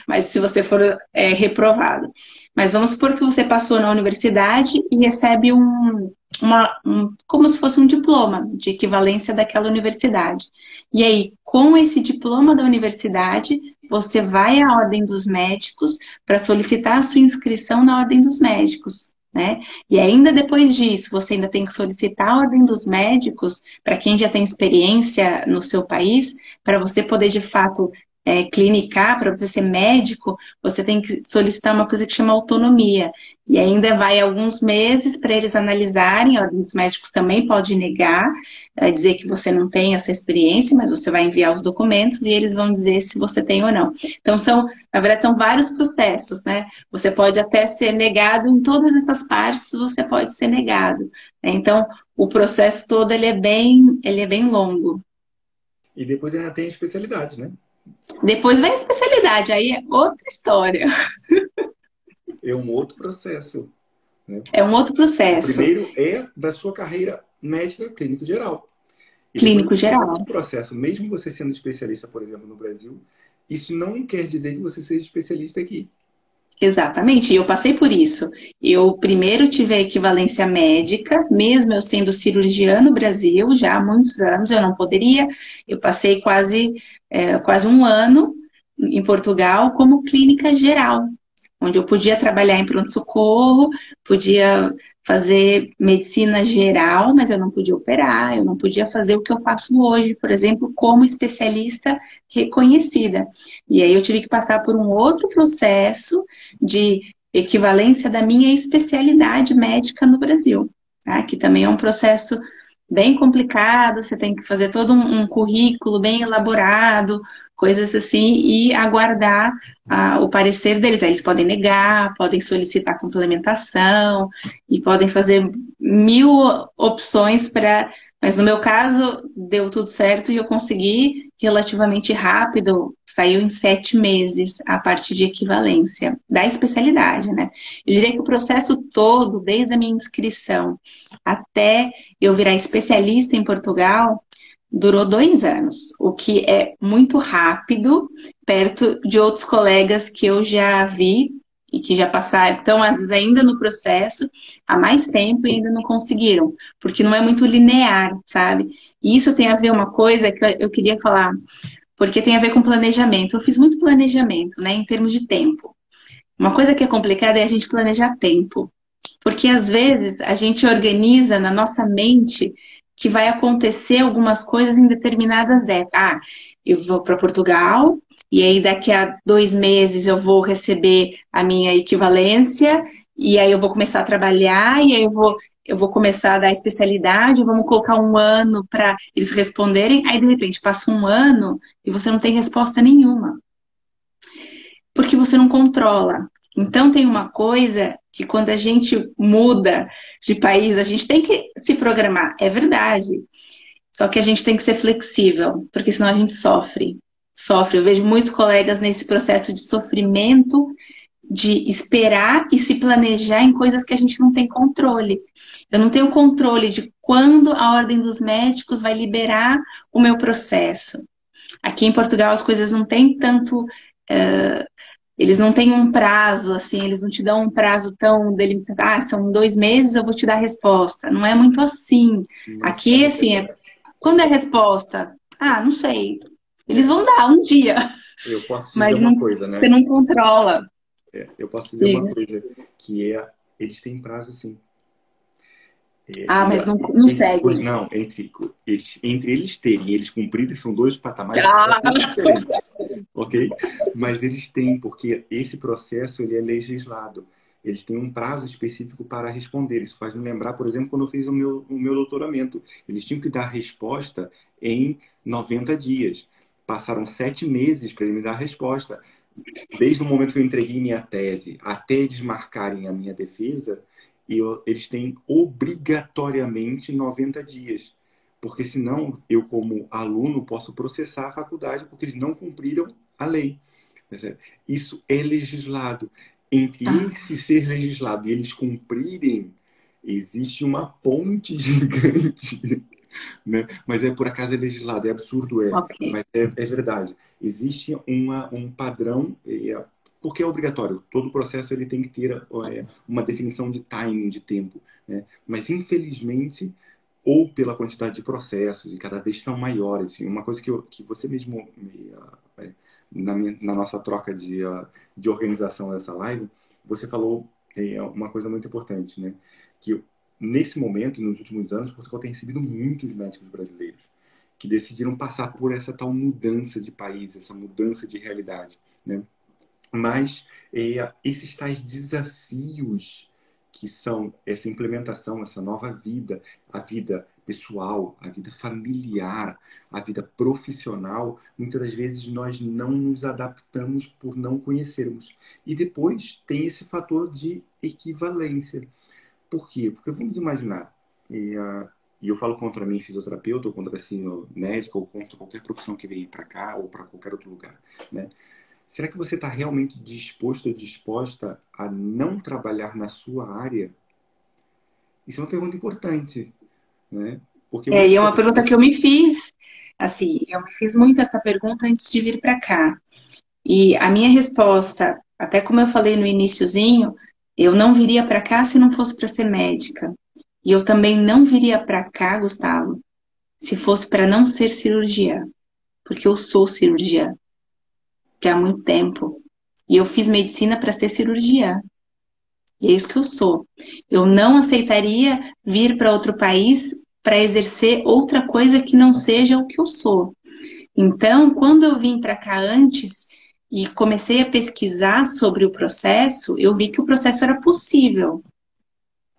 Mas se você for reprovado. Mas vamos supor que você passou na universidade e recebe como se fosse um diploma de equivalência daquela universidade. E aí, com esse diploma da universidade, você vai à Ordem dos Médicos para solicitar a sua inscrição na Ordem dos Médicos. Né? E ainda depois disso, você ainda tem que solicitar a ordem dos médicos para quem já tem experiência no seu país, para você poder de fato clinicar, para você ser médico, você tem que solicitar uma coisa que chama autonomia. E ainda vai alguns meses para eles analisarem, a ordem dos médicos também pode negar, dizer que você não tem essa experiência, mas você vai enviar os documentos e eles vão dizer se você tem ou não. Então, na verdade, são vários processos, né? Você pode até ser negado em todas essas partes, você pode ser negado. Né? Então, o processo todo ele é bem longo. E depois ainda tem a especialidade, né? Depois vem a especialidade, aí é outra história. É um outro processo, né? É um outro O processo primeiro é da sua carreira médica clínico geral. E depois clínico tem outro geral. processo. Mesmo você sendo especialista, por exemplo, no Brasil, isso não quer dizer que você seja especialista aqui. Exatamente, e eu passei por isso. Eu primeiro tive a equivalência médica, mesmo eu sendo cirurgiã no Brasil, já há muitos anos, eu não poderia. Eu passei quase um ano em Portugal como clínica geral, onde eu podia trabalhar em pronto-socorro, podia fazer medicina geral, mas eu não podia operar, eu não podia fazer o que eu faço hoje, por exemplo, como especialista reconhecida. E aí eu tive que passar por um outro processo de equivalência da minha especialidade médica no Brasil, tá? Que também é um processo bem complicado, você tem que fazer todo um currículo bem elaborado, coisas assim, e aguardar o parecer deles. Aí eles podem negar, podem solicitar complementação e podem fazer mil opções para. Mas no meu caso, deu tudo certo e eu consegui relativamente rápido, saiu em 7 meses a parte de equivalência da especialidade, né? Eu diria que o processo todo, desde a minha inscrição até eu virar especialista em Portugal, durou 2 anos, o que é muito rápido, perto de outros colegas que eu já vi e que já passaram, estão às vezes ainda no processo há mais tempo e ainda não conseguiram, porque não é muito linear, sabe? E isso tem a ver uma coisa que eu queria falar, porque tem a ver com planejamento. Eu fiz muito planejamento, né, em termos de tempo. Uma coisa que é complicada é a gente planejar tempo. Porque às vezes a gente organiza na nossa mente que vai acontecer algumas coisas em determinadas épocas. Ah, eu vou para Portugal e aí daqui a 2 meses eu vou receber a minha equivalência e aí eu vou começar a trabalhar e aí eu vou começar a dar especialidade, vamos colocar um ano para eles responderem, aí de repente passa um ano e você não tem resposta nenhuma porque você não controla. Então tem uma coisa que quando a gente muda de país, a gente tem que se programar, é verdade. Só que a gente tem que ser flexível, porque senão a gente sofre. Sofre. Eu vejo muitos colegas nesse processo de sofrimento, de esperar e se planejar em coisas que a gente não tem controle. Eu não tenho controle de quando a ordem dos médicos vai liberar o meu processo. Aqui em Portugal as coisas não têm tanto. Eles não têm um prazo, assim, eles não te dão um prazo tão delimitado. Ah, são 2 meses, eu vou te dar a resposta. Não é muito assim. Mas Aqui, sabe, assim, quando é resposta? Ah, não sei. Eles vão dar um dia, eu posso te dizer mas uma coisa, você né? não controla. Eu posso dizer uma Diga. coisa, que é, eles têm prazo sim. Ah, mas não Pois seguem. não, entre eles terem e eles cumprirem são dois patamares Ah, completamente diferentes, ok? Mas eles têm, porque esse processo ele é legislado. Eles têm um prazo específico para responder. Isso faz me lembrar, por exemplo, quando eu fiz o meu doutoramento. Eles tinham que dar a resposta em 90 dias. Passaram 7 meses para ele me dar a resposta. Desde o momento que eu entreguei minha tese até eles marcarem a minha defesa, eles têm obrigatoriamente 90 dias. Porque senão eu, como aluno, posso processar a faculdade porque eles não cumpriram a lei. Isso é legislado. Entre ah, esse ser legislado e eles cumprirem, existe uma ponte gigante, né? Mas por acaso é legislado, é absurdo, ok. mas é verdade. Existe um padrão, porque é obrigatório. Todo processo ele tem que ter uma definição de timing, de tempo, né? Mas infelizmente, ou pela quantidade de processos, e cada vez estão maiores. E uma coisa que você mesmo, na nossa troca de organização dessa live, você falou uma coisa muito importante, né? Que nesse momento, nos últimos anos, Portugal tem recebido muitos médicos brasileiros que decidiram passar por essa tal mudança de país, essa mudança de realidade, né? Mas esses tais desafios que são essa implementação, essa nova vida, a vida pessoal, a vida familiar, a vida profissional, muitas das vezes nós não nos adaptamos por não conhecermos. E depois tem esse fator de equivalência. Por quê? Porque vamos imaginar, e eu falo contra mim, fisioterapeuta, ou contra assim, médico, ou contra qualquer profissão que venha para cá, ou para qualquer outro lugar, né? Será que você está realmente disposto ou disposta a não trabalhar na sua área? Isso é uma pergunta importante, né? Porque E muitas é das uma pergunta que eu me fiz, assim, eu me fiz muito essa pergunta antes de vir para cá. E a minha resposta, até como eu falei no iniciozinho, eu não viria para cá se não fosse para ser médica. E eu também não viria para cá, Gustavo, se fosse para não ser cirurgiã, porque eu sou cirurgiã, que há muito tempo. E eu fiz medicina para ser cirurgiã. E é isso que eu sou. Eu não aceitaria vir para outro país para exercer outra coisa que não seja o que eu sou. Então, quando eu vim para cá antes e comecei a pesquisar sobre o processo, eu vi que o processo era possível.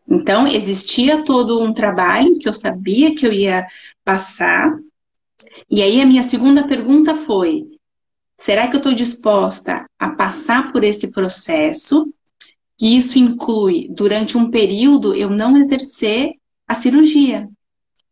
Então, existia todo um trabalho que eu sabia que eu ia passar. E aí, a minha segunda pergunta foi: será que eu estou disposta a passar por esse processo? Que isso inclui, durante um período, eu não exercer a cirurgia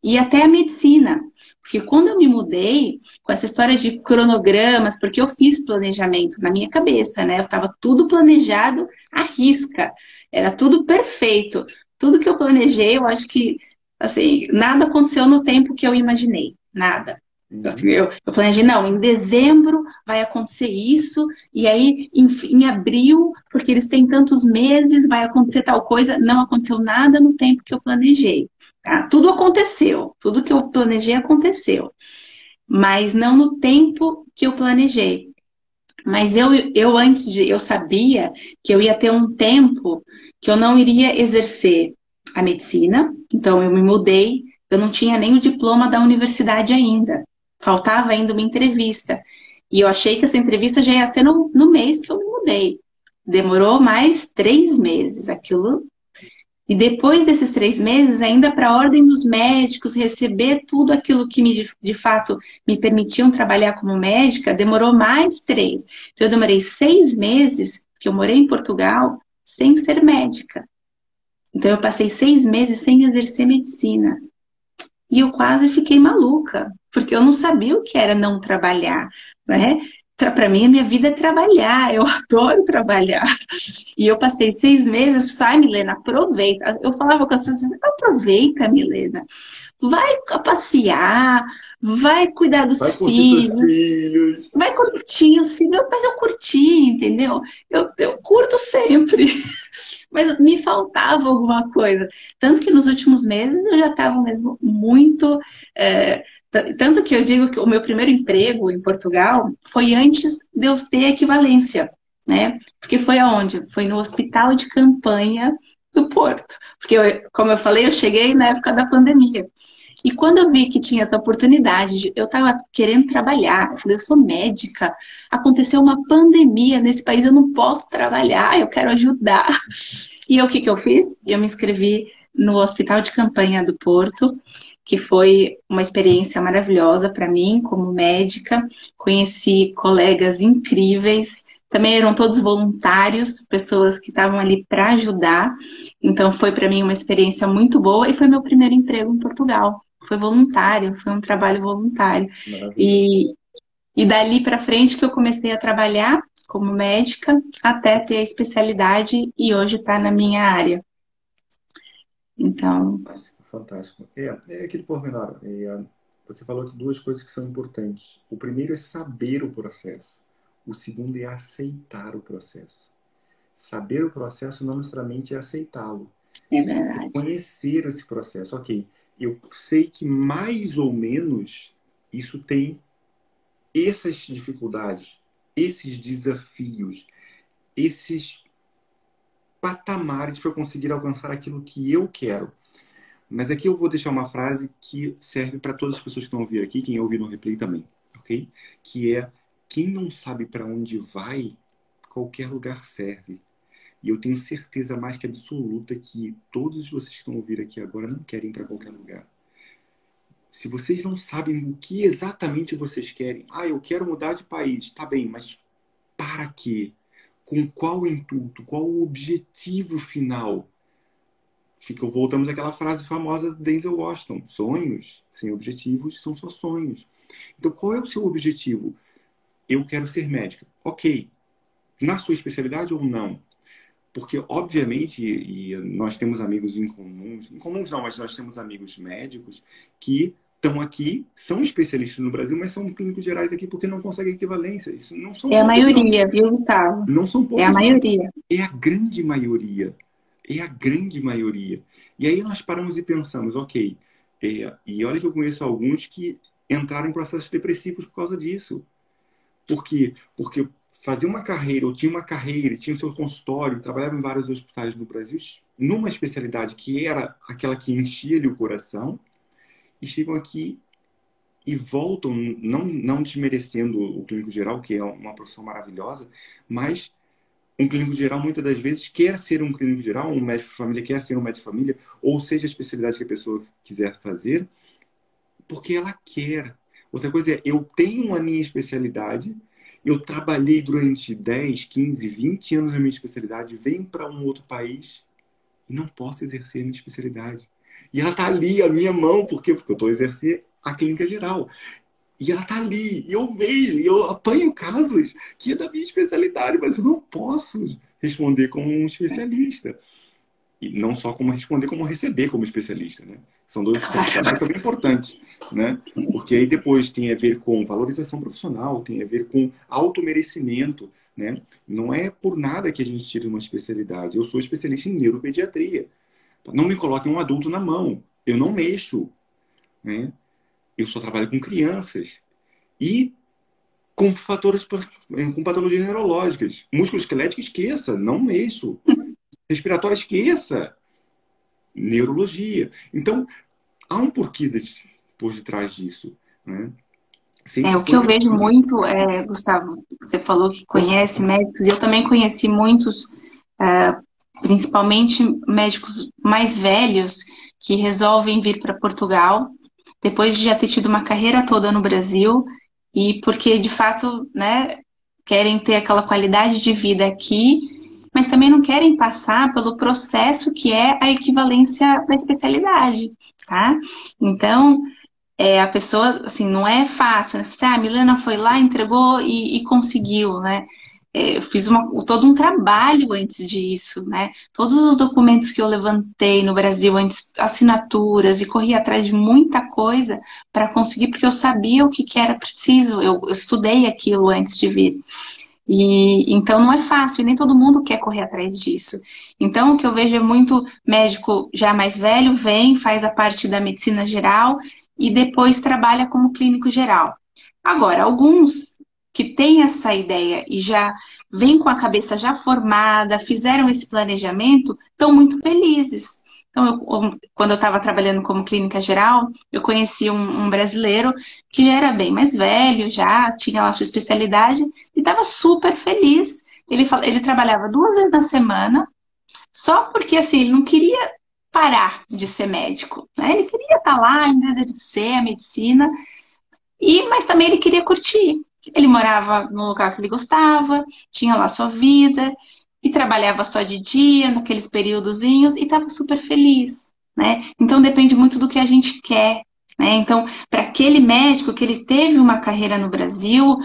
e até a medicina. Porque quando eu me mudei, com essa história de cronogramas, porque eu fiz planejamento na minha cabeça, né? Eu estava tudo planejado à risca, era tudo perfeito. Tudo que eu planejei, eu acho que, assim, nada aconteceu no tempo que eu imaginei, nada. Então, assim, Uhum. eu planejei, não, em dezembro vai acontecer isso, e aí em abril, porque eles têm tantos meses, vai acontecer tal coisa. Não aconteceu nada no tempo que eu planejei. Tá? Tudo aconteceu, tudo que eu planejei aconteceu, mas não no tempo que eu planejei. Mas eu sabia que eu ia ter um tempo que eu não iria exercer a medicina, então eu me mudei, eu não tinha nem o diploma da universidade ainda, faltava ainda uma entrevista. E eu achei que essa entrevista já ia ser no mês que eu me mudei. Demorou mais 3 meses. Aquilo e depois desses 3 meses, ainda para a ordem dos médicos receber tudo aquilo que de fato me permitiam trabalhar como médica, demorou mais 3. Então, eu demorei 6 meses que eu morei em Portugal sem ser médica. Então, eu passei 6 meses sem exercer medicina. E eu quase fiquei maluca, porque eu não sabia o que era não trabalhar, né? Para mim, a minha vida é trabalhar, eu adoro trabalhar. E eu passei 6 meses, as pessoas, ai, Milena, aproveita. Eu falava com as pessoas, aproveita, Milena. Vai passear, vai cuidar dos Vai curtir seus filhos, filhos. vai curtir os filhos. Mas eu curti, entendeu? Eu curto sempre. Mas me faltava alguma coisa. Tanto que nos últimos meses eu já estava mesmo muito. Tanto que eu digo que o meu primeiro emprego em Portugal foi antes de eu ter equivalência, né? Porque foi aonde? Foi no hospital de campanha do Porto. Porque, como eu falei, eu cheguei na época da pandemia. E quando eu vi que tinha essa oportunidade, eu estava querendo trabalhar, eu falei, eu sou médica, aconteceu uma pandemia nesse país, eu não posso trabalhar, eu quero ajudar. E o que que eu fiz? Eu me inscrevi no Hospital de Campanha do Porto, que foi uma experiência maravilhosa para mim como médica. Conheci colegas incríveis, também eram todos voluntários, pessoas que estavam ali para ajudar. Então foi para mim uma experiência muito boa e foi meu primeiro emprego em Portugal. Foi voluntário, foi um trabalho voluntário. Maravilhoso. E, e dali para frente que eu comecei a trabalhar como médica até ter a especialidade e hoje está na minha área. Então, Fantástico, fantástico. É aquele pormenor. Você falou que duas coisas que são importantes. O primeiro é saber o processo. O segundo é aceitar o processo. Saber o processo não necessariamente é aceitá-lo. é É verdade. conhecer esse processo. Ok, eu sei que mais ou menos isso tem essas dificuldades, esses desafios, esses patamares para eu conseguir alcançar aquilo que eu quero. Mas aqui eu vou deixar uma frase que serve para todas as pessoas que estão ouvindo aqui, quem ouvir no replay também, ok? Que é: quem não sabe para onde vai, qualquer lugar serve. E eu tenho certeza mais que absoluta que todos vocês que estão ouvindo aqui agora não querem ir para qualquer lugar. Se vocês não sabem o que exatamente vocês querem, eu quero mudar de país, tá bem, mas para quê? Com qual intuito? Qual o objetivo final? Voltamos àquela frase famosa do Denzel Washington: sonhos sem objetivos são só sonhos. Então, qual é o seu objetivo? Eu quero ser médica. Ok. Na sua especialidade ou não? Porque, obviamente, e nós temos amigos em comuns não, mas nós temos amigos médicos que estão aqui, são especialistas no Brasil, mas são clínicos gerais aqui porque não conseguem equivalência. Isso não são É a poucos, não. maioria, viu, Gustavo? Não são É a poucos, não. maioria. É a grande maioria. É a grande maioria. E aí nós paramos e pensamos, ok, e olha que eu conheço alguns que entraram em processos depressivos por causa disso. Por quê? Porque fazia uma carreira, ou tinha uma carreira, tinha o seu consultório, trabalhava em vários hospitais do Brasil, numa especialidade que era aquela que enchia-lhe o coração, e chegam aqui e voltam, não desmerecendo o clínico geral, que é uma profissão maravilhosa, mas um clínico geral, muitas das vezes, quer ser um clínico geral, um médico de família quer ser um médico de família, ou seja, a especialidade que a pessoa quiser fazer, porque ela quer. Outra coisa é, eu tenho a minha especialidade, eu trabalhei durante 10, 15, 20 anos na minha especialidade, venho para um outro país e não posso exercer a minha especialidade. E ela está ali, a minha mão, por quê? Porque eu estou exercendo a clínica geral. E ela está ali, e eu vejo, e eu apanho casos que é da minha especialidade, mas eu não posso responder como um especialista. E não só como responder, como receber como especialista, né? São dois canais também importantes, né? Porque aí depois tem a ver com valorização profissional, tem a ver com automerecimento, né? Não é por nada que a gente tira uma especialidade. Eu sou especialista em neuropediatria. Não me coloquem um adulto na mão. Eu não mexo, né? Eu só trabalho com crianças. E com fatores, com patologias neurológicas. Músculo esquelético, esqueça, não mexo. Respiratório, esqueça. Neurologia. Então, há um porquê por detrás disso, né? Sempre O que foi eu vejo preciso. muito, Gustavo, você falou que conhece médicos, e eu também conheci muitos, principalmente médicos mais velhos, que resolvem vir para Portugal, depois de já ter tido uma carreira toda no Brasil, e porque de fato, né, querem ter aquela qualidade de vida aqui, mas também não querem passar pelo processo que é a equivalência da especialidade, tá? Então, a pessoa, assim, não é fácil, né? Você, a Milena foi lá, entregou e conseguiu, né? Eu fiz todo um trabalho antes disso, né? Todos os documentos que eu levantei no Brasil antes, assinaturas, e corri atrás de muita coisa para conseguir, porque eu sabia o que, que era preciso, eu estudei aquilo antes de vir. E então não é fácil, e nem todo mundo quer correr atrás disso. Então o que eu vejo é muito médico já mais velho, vem, faz a parte da medicina geral e depois trabalha como clínico geral. Agora, alguns que têm essa ideia e já vêm com a cabeça já formada, fizeram esse planejamento, estão muito felizes. Então, quando eu estava trabalhando como clínica geral, eu conheci um brasileiro que já era bem mais velho, já tinha lá a sua especialidade e estava super feliz. Ele trabalhava 2 vezes na semana, só porque assim, ele não queria parar de ser médico, né? Ele queria estar lá, ainda exercer a medicina, mas também ele queria curtir. Ele morava no lugar que ele gostava, tinha lá sua vida, e trabalhava só de dia, naqueles períodozinhos, e estava super feliz, né? Então depende muito do que a gente quer, né? Então, para aquele médico que ele teve uma carreira no Brasil,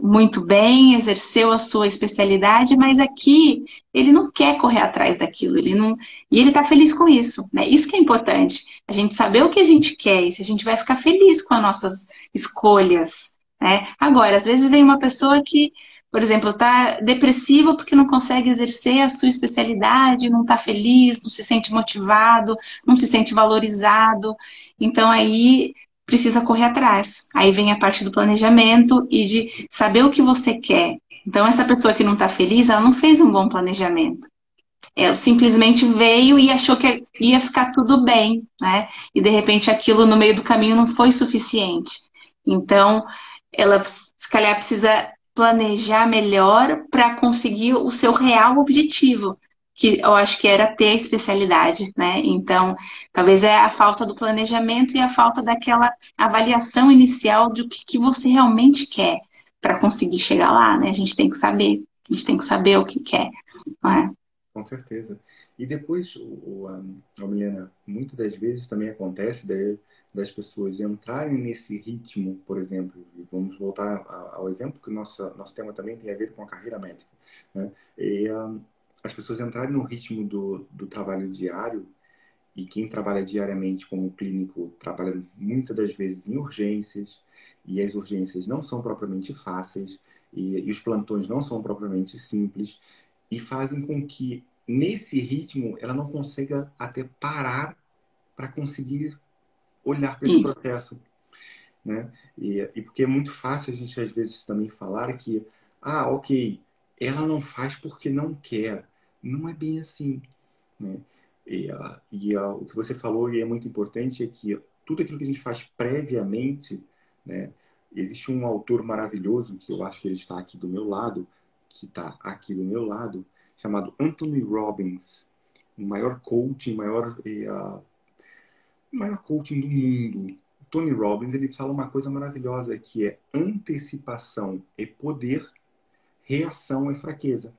muito bem, exerceu a sua especialidade, mas aqui ele não quer correr atrás daquilo, ele não, e ele está feliz com isso, né? Isso que é importante, a gente saber o que a gente quer e se a gente vai ficar feliz com as nossas escolhas, né? Agora, às vezes vem uma pessoa que, por exemplo, está depressiva porque não consegue exercer a sua especialidade, não está feliz, não se sente motivado, não se sente valorizado. Então aí precisa correr atrás. Aí vem a parte do planejamento e de saber o que você quer. Então essa pessoa que não está feliz, ela não fez um bom planejamento. Ela simplesmente veio e achou que ia ficar tudo bem, né? E de repente aquilo no meio do caminho não foi suficiente. Então, ela se calhar precisa planejar melhor para conseguir o seu real objetivo, que eu acho que era ter a especialidade, né? Então, talvez é a falta do planejamento e a falta daquela avaliação inicial do que você realmente quer para conseguir chegar lá, né? A gente tem que saber o que quer, não é? Com certeza. E depois, Milena, muitas das vezes também acontece das pessoas entrarem nesse ritmo, por exemplo, e vamos voltar ao exemplo que o nosso tema também tem a ver com a carreira médica, né? E, as pessoas entrarem no ritmo do trabalho diário, e quem trabalha diariamente como clínico trabalha muitas das vezes em urgências, e as urgências não são propriamente fáceis, e os plantões não são propriamente simples, e fazem com que, nesse ritmo, ela não consiga até parar para conseguir olhar para esse Isso, processo, né? E porque é muito fácil a gente, às vezes, também falar que, ok, ela não faz porque não quer. Não é bem assim, né? O que você falou e é muito importante é que tudo aquilo que a gente faz previamente, né? Existe um autor maravilhoso que eu acho que ele está aqui do meu lado, que está aqui do meu lado, chamado Anthony Robbins, o maior coaching, maior coaching do mundo. Tony Robbins, ele fala uma coisa maravilhosa que é: antecipação é poder, reação é fraqueza.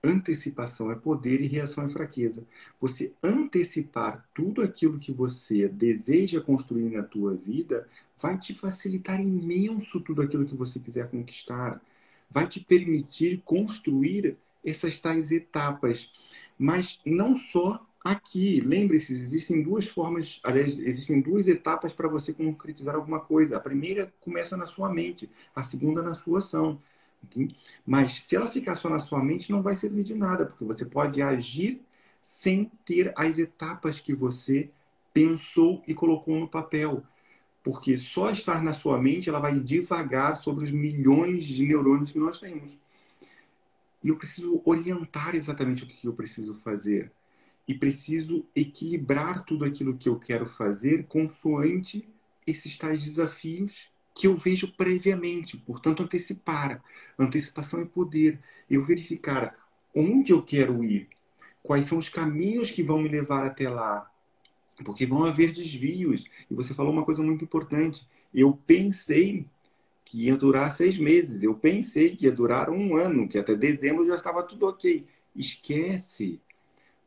Antecipação é poder e reação é fraqueza. Você antecipar tudo aquilo que você deseja construir na tua vida vai te facilitar imenso tudo aquilo que você quiser conquistar. Vai te permitir construir essas tais etapas. Mas não só aqui. Lembre-se, existem duas formas, aliás, existem duas etapas para você concretizar alguma coisa. A primeira começa na sua mente, a segunda na sua ação. Ok? Mas se ela ficar só na sua mente, não vai servir de nada, porque você pode agir sem ter as etapas que você pensou e colocou no papel. Porque só estar na sua mente, ela vai divagar sobre os milhões de neurônios que nós temos. E eu preciso orientar exatamente o que eu preciso fazer. E preciso equilibrar tudo aquilo que eu quero fazer consoante esses tais desafios que eu vejo previamente. Portanto, antecipar. Antecipação é poder. Eu verificar onde eu quero ir, quais são os caminhos que vão me levar até lá, porque vão haver desvios. E você falou uma coisa muito importante. Eu pensei que ia durar 6 meses. Eu pensei que ia durar um ano, que até dezembro já estava tudo ok. Esquece.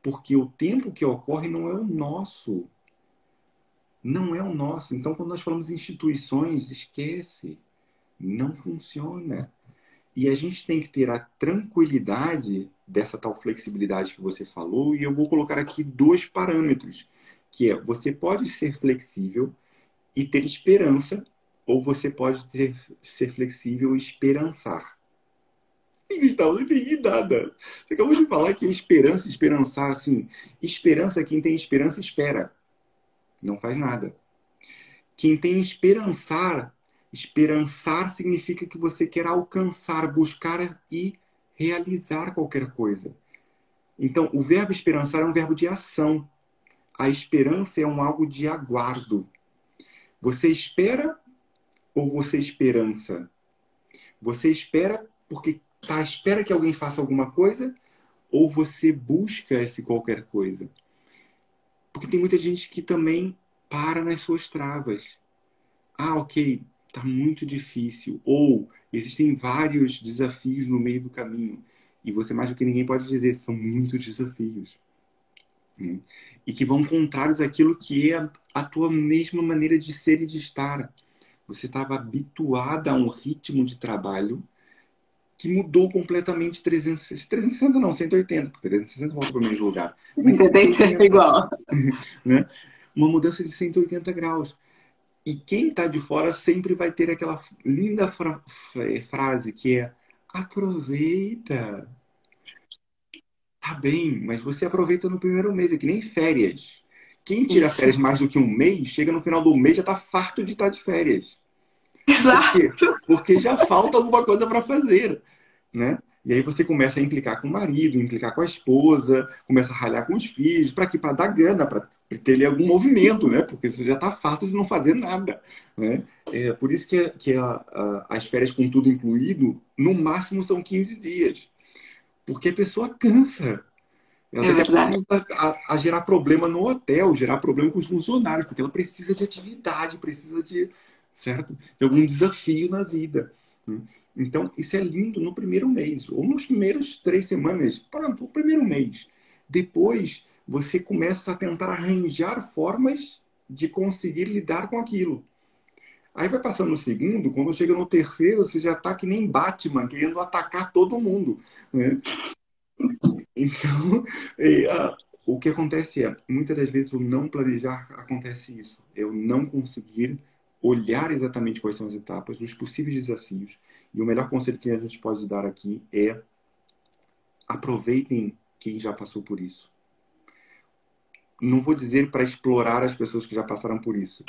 Porque o tempo que ocorre não é o nosso. Não é o nosso. Então, quando nós falamos em instituições, esquece. Não funciona. E a gente tem que ter a tranquilidade dessa tal flexibilidade que você falou, e eu vou colocar aqui dois parâmetros, que é: você pode ser flexível e ter esperança, ou você pode ser flexível e esperançar. E, Gustavo, não entendi nada. Você acabou de falar que é esperança, esperançar, assim. Esperança, quem tem esperança, espera. Não faz nada. Quem tem esperançar, esperançar significa que você quer alcançar, buscar e realizar qualquer coisa. Então, o verbo esperançar é um verbo de ação. A esperança é um algo de aguardo. Você espera ou você esperança? Você espera porque está à espera que alguém faça alguma coisa, ou você busca esse qualquer coisa? Porque tem muita gente que também para nas suas travas. Ok, tá muito difícil. Ou existem vários desafios no meio do caminho. E você, mais do que ninguém, pode dizer: são muitos desafios. Né? E que vão contrários àquilo que é a tua mesma maneira de ser e de estar. Você estava habituada a um ritmo de trabalho que mudou completamente 360 não, 180, porque 360 volta para o mesmo lugar. Mas igual. 180, né? Uma mudança de 180 graus. E quem está de fora sempre vai ter aquela linda frase que é: aproveita. Tá bem, mas você aproveita no primeiro mês, é que nem férias. Quem tira Isso. férias mais do que um mês, chega no final do mês já está farto de estar de férias. Por quê? Exato. Porque já falta alguma coisa para fazer, né? E aí você começa a implicar com o marido, implicar com a esposa, começa a ralhar com os filhos, para quê? Para dar gana, para ter ali algum movimento, né? Porque você já está farto de não fazer nada, né? É por isso que as férias com tudo incluído, no máximo são 15 dias. Porque a pessoa cansa. Ela É daqui a pouco verdade. começa a gerar problema no hotel, gerar problema com os funcionários, porque ela precisa de atividade, precisa de, certo? De algum desafio na vida. Né? Então, isso é lindo no primeiro mês, ou nos primeiros 3 semanas, para o primeiro mês. depois você começa a tentar arranjar formas de conseguir lidar com aquilo. Aí vai passando no segundo, quando chega no terceiro, você já tá que nem Batman, querendo atacar todo mundo, né? Então, o que acontece é, muitas das vezes, o não planejar, acontece isso. Eu não conseguir olhar exatamente quais são as etapas, os possíveis desafios. E o melhor conselho que a gente pode dar aqui é aproveitem quem já passou por isso. Não vou dizer para explorar as pessoas que já passaram por isso,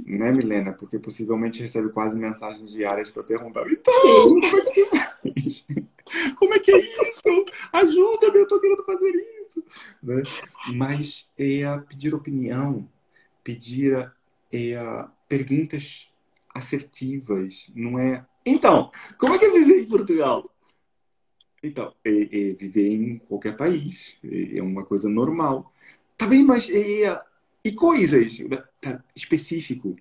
né, Milena? Porque possivelmente recebe quase mensagens diárias para perguntar: então, Sim. como é que você faz? Como é que é isso? Ajuda-me, eu estou querendo fazer isso. Né? Mas pedir opinião, pedir perguntas assertivas, não é? Então, como é que é viver em Portugal? Então, viver em qualquer país é uma coisa normal. Tá bem, mas e coisas específico?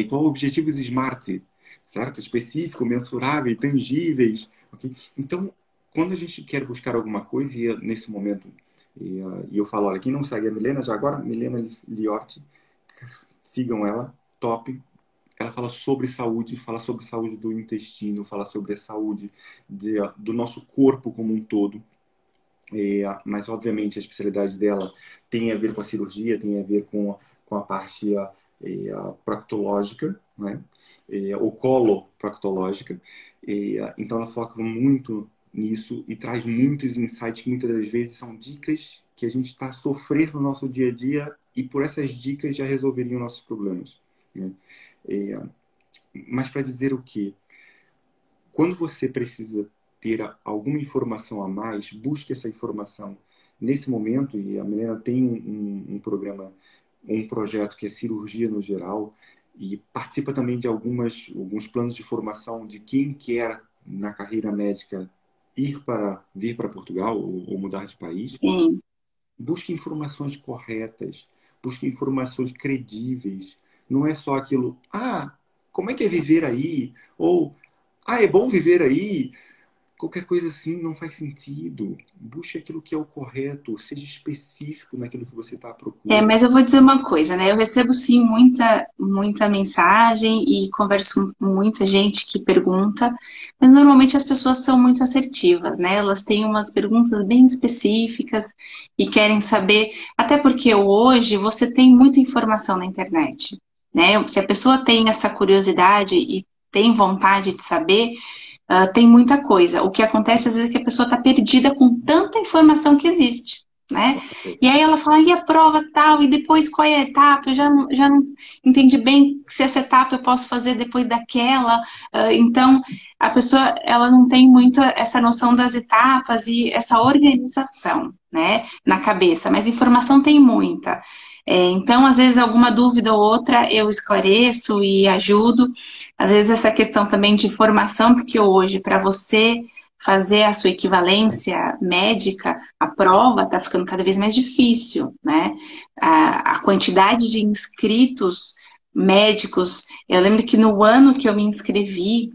Qual objetivos SMART? Certo? Específico, mensurável, tangíveis. Okay? Então, quando a gente quer buscar alguma coisa, e nesse momento, e eu falo, olha, quem não segue a Milena, já agora, Milena Liorti, sigam ela, top. Ela fala sobre saúde do intestino, fala sobre a saúde do nosso corpo como um todo. Mas, obviamente, a especialidade dela tem a ver com a cirurgia, tem a ver com a parte proctológica, né? Ou coloproctológica. Então, ela foca muito nisso e traz muitos insights que muitas das vezes são dicas que a gente está a sofrer no nosso dia a dia e por essas dicas já resolveriam nossos problemas, né? Mas para dizer o quê? Quando você precisa ter alguma informação a mais, busque essa informação nesse momento. E a Milena tem um programa, um projeto que é Cirurgia no Geral, e participa também de alguns planos de formação de quem quer, na carreira médica, vir para Portugal ou mudar de país. Sim. Busque informações corretas, busque informações credíveis. Não é só aquilo, como é que é viver aí? Ou, é bom viver aí? Qualquer coisa assim não faz sentido. Busque aquilo que é o correto, seja específico naquilo que você está à procura. Mas eu vou dizer uma coisa, né? Eu recebo sim muita mensagem e converso com muita gente que pergunta, mas normalmente as pessoas são muito assertivas, né? Elas têm umas perguntas bem específicas e querem saber, até porque hoje você tem muita informação na internet, né? Se a pessoa tem essa curiosidade e tem vontade de saber, tem muita coisa. O que acontece às vezes é que a pessoa está perdida com tanta informação que existe, né? E aí ela fala, e a prova tal, e depois qual é a etapa? Eu já não entendi bem se essa etapa eu posso fazer depois daquela. Então, a pessoa, ela não tem muito essa noção das etapas e essa organização, né, na cabeça, mas informação tem muita. Então, às vezes, alguma dúvida ou outra eu esclareço e ajudo. Às vezes, essa questão também de formação, porque hoje, para você fazer a sua equivalência médica, a prova está ficando cada vez mais difícil, né? A quantidade de inscritos médicos, eu lembro que no ano que eu me inscrevi,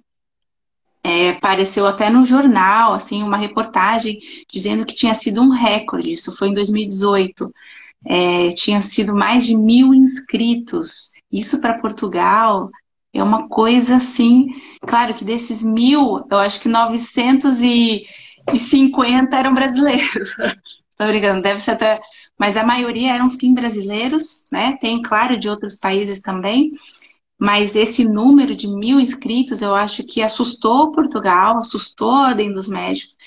apareceu até no jornal, assim, uma reportagem dizendo que tinha sido um recorde, isso foi em 2018. Tinham sido mais de 1.000 inscritos. Isso para Portugal é uma coisa assim. Claro que desses 1.000, eu acho que 950 eram brasileiros. Tô brincando, deve ser até. Mas a maioria eram sim brasileiros, né? Tem, claro, de outros países também. Mas esse número de 1.000 inscritos, eu acho que assustou Portugal, assustou a ordem dos médicos,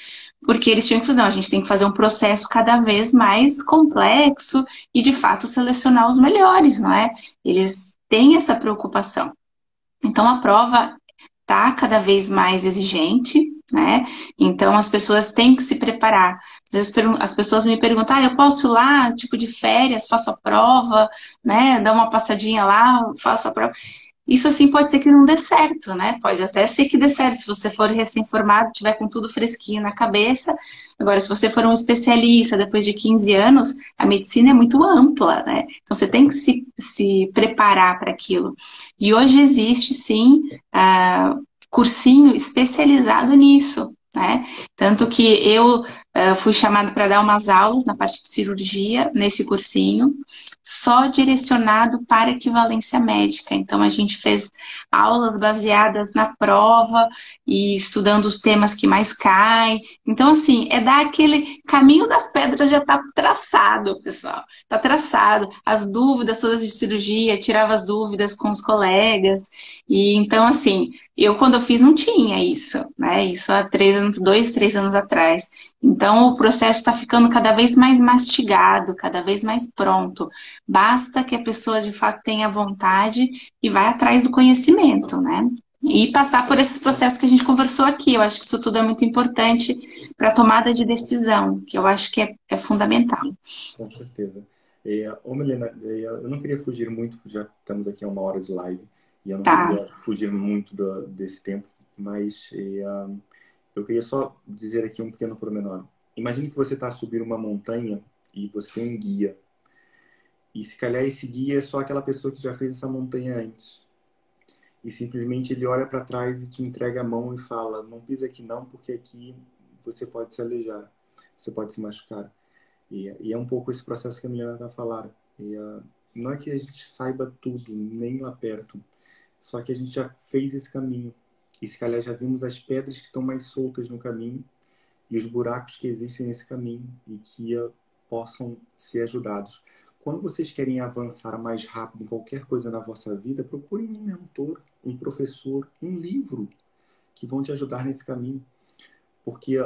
porque eles tinham que falar, não, a gente tem que fazer um processo cada vez mais complexo e, de fato, selecionar os melhores, não é? Eles têm essa preocupação. Então, a prova está cada vez mais exigente, né? Então, as pessoas têm que se preparar. Às vezes, as pessoas me perguntam, eu posso ir lá, tipo de férias, faço a prova, né? Dar uma passadinha lá, faço a prova. Isso assim pode ser que não dê certo, né? Pode até ser que dê certo se você for recém-formado, tiver com tudo fresquinho na cabeça. Agora, se você for um especialista depois de 15 anos, a medicina é muito ampla, né? Então você tem que se preparar para aquilo. E hoje existe sim cursinho especializado nisso, né? Tanto que eu fui chamada para dar umas aulas na parte de cirurgia nesse cursinho, só direcionado para equivalência médica. Então a gente fez aulas baseadas na prova e estudando os temas que mais caem. Então, assim, é dar aquele caminho das pedras já está traçado, pessoal. Está traçado. As dúvidas todas de cirurgia, tirava as dúvidas com os colegas. E então, assim, quando eu fiz, não tinha isso, né? Isso há 3 anos, 2, 3 anos atrás. Então, o processo está ficando cada vez mais mastigado, cada vez mais pronto. Basta que a pessoa, de fato, tenha vontade e vai atrás do conhecimento, né? E passar por esses processos que a gente conversou aqui. Eu acho que isso tudo é muito importante para a tomada de decisão, que eu acho que é fundamental. Com certeza. Ô, Milena, eu não queria fugir muito, porque já estamos aqui a 1 hora de live, e eu não Tá, queria fugir muito desse tempo, mas eu queria só dizer aqui um pequeno pormenor. Imagine que você está a subir uma montanha e você tem um guia, e se calhar esse guia é só aquela pessoa que já fez essa montanha antes. E simplesmente ele olha para trás e te entrega a mão e fala: não pisa aqui não, porque aqui você pode se aleijar, você pode se machucar. E é um pouco esse processo que a Milena está falando. Não é que a gente saiba tudo, nem lá perto, só que a gente já fez esse caminho. E se calhar já vimos as pedras que estão mais soltas no caminho e os buracos que existem nesse caminho e que possam ser ajudados. Quando vocês querem avançar mais rápido em qualquer coisa na vossa vida, procurem um mentor, um professor, um livro que vão te ajudar nesse caminho. Porque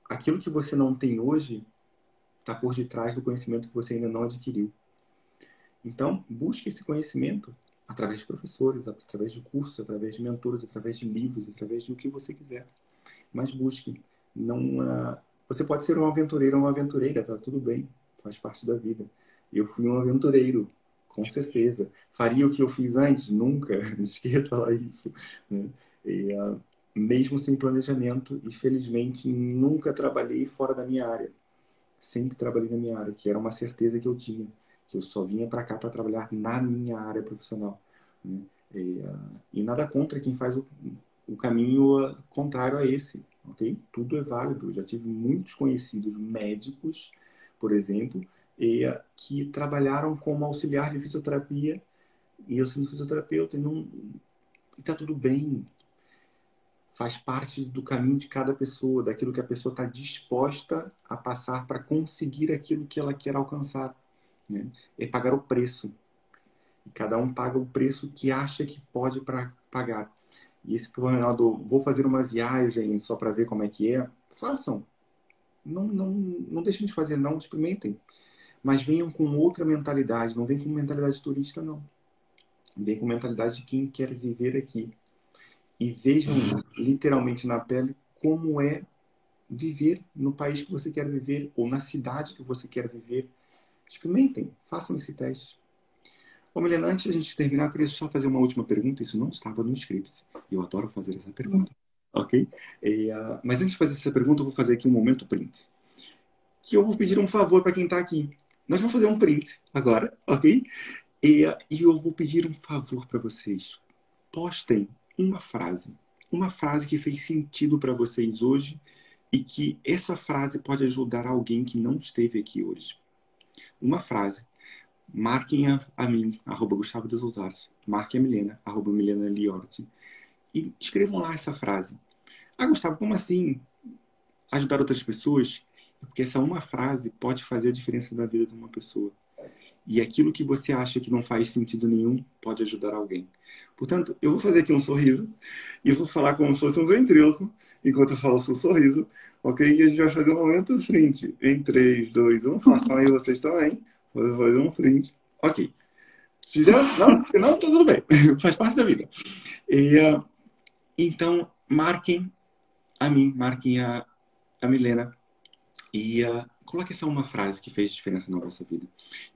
aquilo que você não tem hoje está por detrás do conhecimento que você ainda não adquiriu. Então, busque esse conhecimento através de professores, através de cursos, através de mentores, através de livros, através de o que você quiser. Mas busque. Não, você pode ser um aventureiro ou uma aventureira, tá tudo bem, faz parte da vida. Eu fui um aventureiro, com certeza. Faria o que eu fiz antes? Nunca, esqueça lá isso. Né? E, mesmo sem planejamento, e felizmente nunca trabalhei fora da minha área. Sempre trabalhei na minha área, que era uma certeza que eu tinha, que eu só vinha para cá para trabalhar na minha área profissional. Né? E nada contra quem faz o caminho contrário a esse, ok? Tudo é válido. Eu já tive muitos conhecidos médicos, por exemplo, que trabalharam como auxiliar de fisioterapia, e eu sendo fisioterapeuta, e tá tudo bem. Faz parte do caminho de cada pessoa, daquilo que a pessoa está disposta a passar para conseguir aquilo que ela quer alcançar. Né? É pagar o preço. E cada um paga o preço que acha que pode pagar. E esse problema do vou fazer uma viagem só para ver como é que é, façam. Não deixem de fazer, não, experimentem. Mas venham com outra mentalidade. Não venham com mentalidade turista, não. Venham com mentalidade de quem quer viver aqui. E vejam literalmente na pele como é viver no país que você quer viver ou na cidade que você quer viver. Experimentem, façam esse teste. Ô, Milena, antes de a gente terminar, eu queria só fazer uma última pergunta. Isso não estava no script. Eu adoro fazer essa pergunta. Ok? Mas antes de fazer essa pergunta, eu vou fazer aqui um momento print. Que eu vou pedir um favor para quem está aqui. Nós vamos fazer um print agora, ok? E eu vou pedir um favor para vocês. Postem uma frase que fez sentido para vocês hoje e que essa frase pode ajudar alguém que não esteve aqui hoje. Uma frase. Marquem a mim, @Gustavo de Souzares. Marquem a Milena, @Milena Liorti. E escrevam lá essa frase. Ah, Gustavo, como assim ajudar outras pessoas? Porque essa uma frase pode fazer a diferença na vida de uma pessoa. E aquilo que você acha que não faz sentido nenhum pode ajudar alguém. Portanto, eu vou fazer aqui um sorriso e vou falar como se fosse um ventríloco enquanto eu falo o seu sorriso, ok? E a gente vai fazer um momento de frente. Em 3, 2, 1. Façam aí vocês também. Vou fazer um frente. Ok. Fizeram? Não? Se não, tudo bem. Faz parte da vida. Então, marquem a mim, marquem a Milena e coloque essa uma frase que fez diferença na vossa vida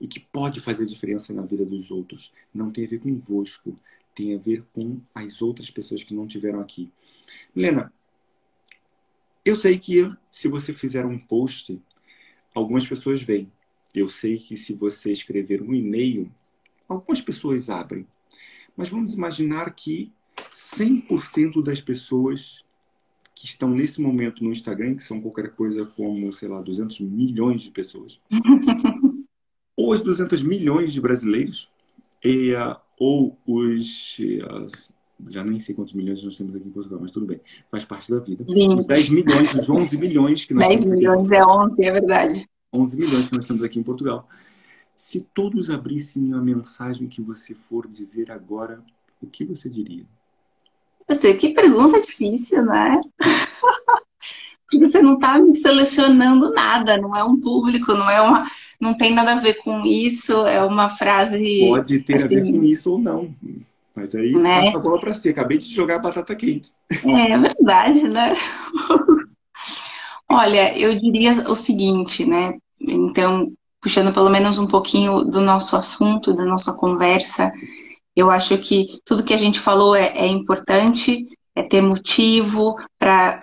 e que pode fazer diferença na vida dos outros. Não tem a ver convosco, tem a ver com as outras pessoas que não estiveram aqui. Milena, eu sei que se você fizer um post, algumas pessoas veem. Eu sei que se você escrever um e-mail, algumas pessoas abrem. Mas vamos imaginar que 100% das pessoas que estão nesse momento no Instagram, que são qualquer coisa como, sei lá, 200 milhões de pessoas, ou as 200 milhões de brasileiros, ou já nem sei quantos milhões nós temos aqui em Portugal, mas tudo bem, faz parte da vida. Os 20. 10 milhões, os 11 milhões que nós 10 temos aqui em milhões é Portugal. 11, é verdade. 11 milhões que nós temos aqui em Portugal. Se todos abrissem a mensagem que você for dizer agora, o que você diria? Que pergunta difícil, né? Porque você não está me selecionando nada, não é um público, não tem nada a ver com isso, é uma frase Pode ter a ver com assim, isso ou não. Mas aí passa né? a bola para você. Acabei de jogar a batata quente. É verdade, né? Olha, eu diria o seguinte, né? Então, puxando pelo menos um pouquinho do nosso assunto, da nossa conversa, eu acho que tudo que a gente falou é importante, é ter motivo para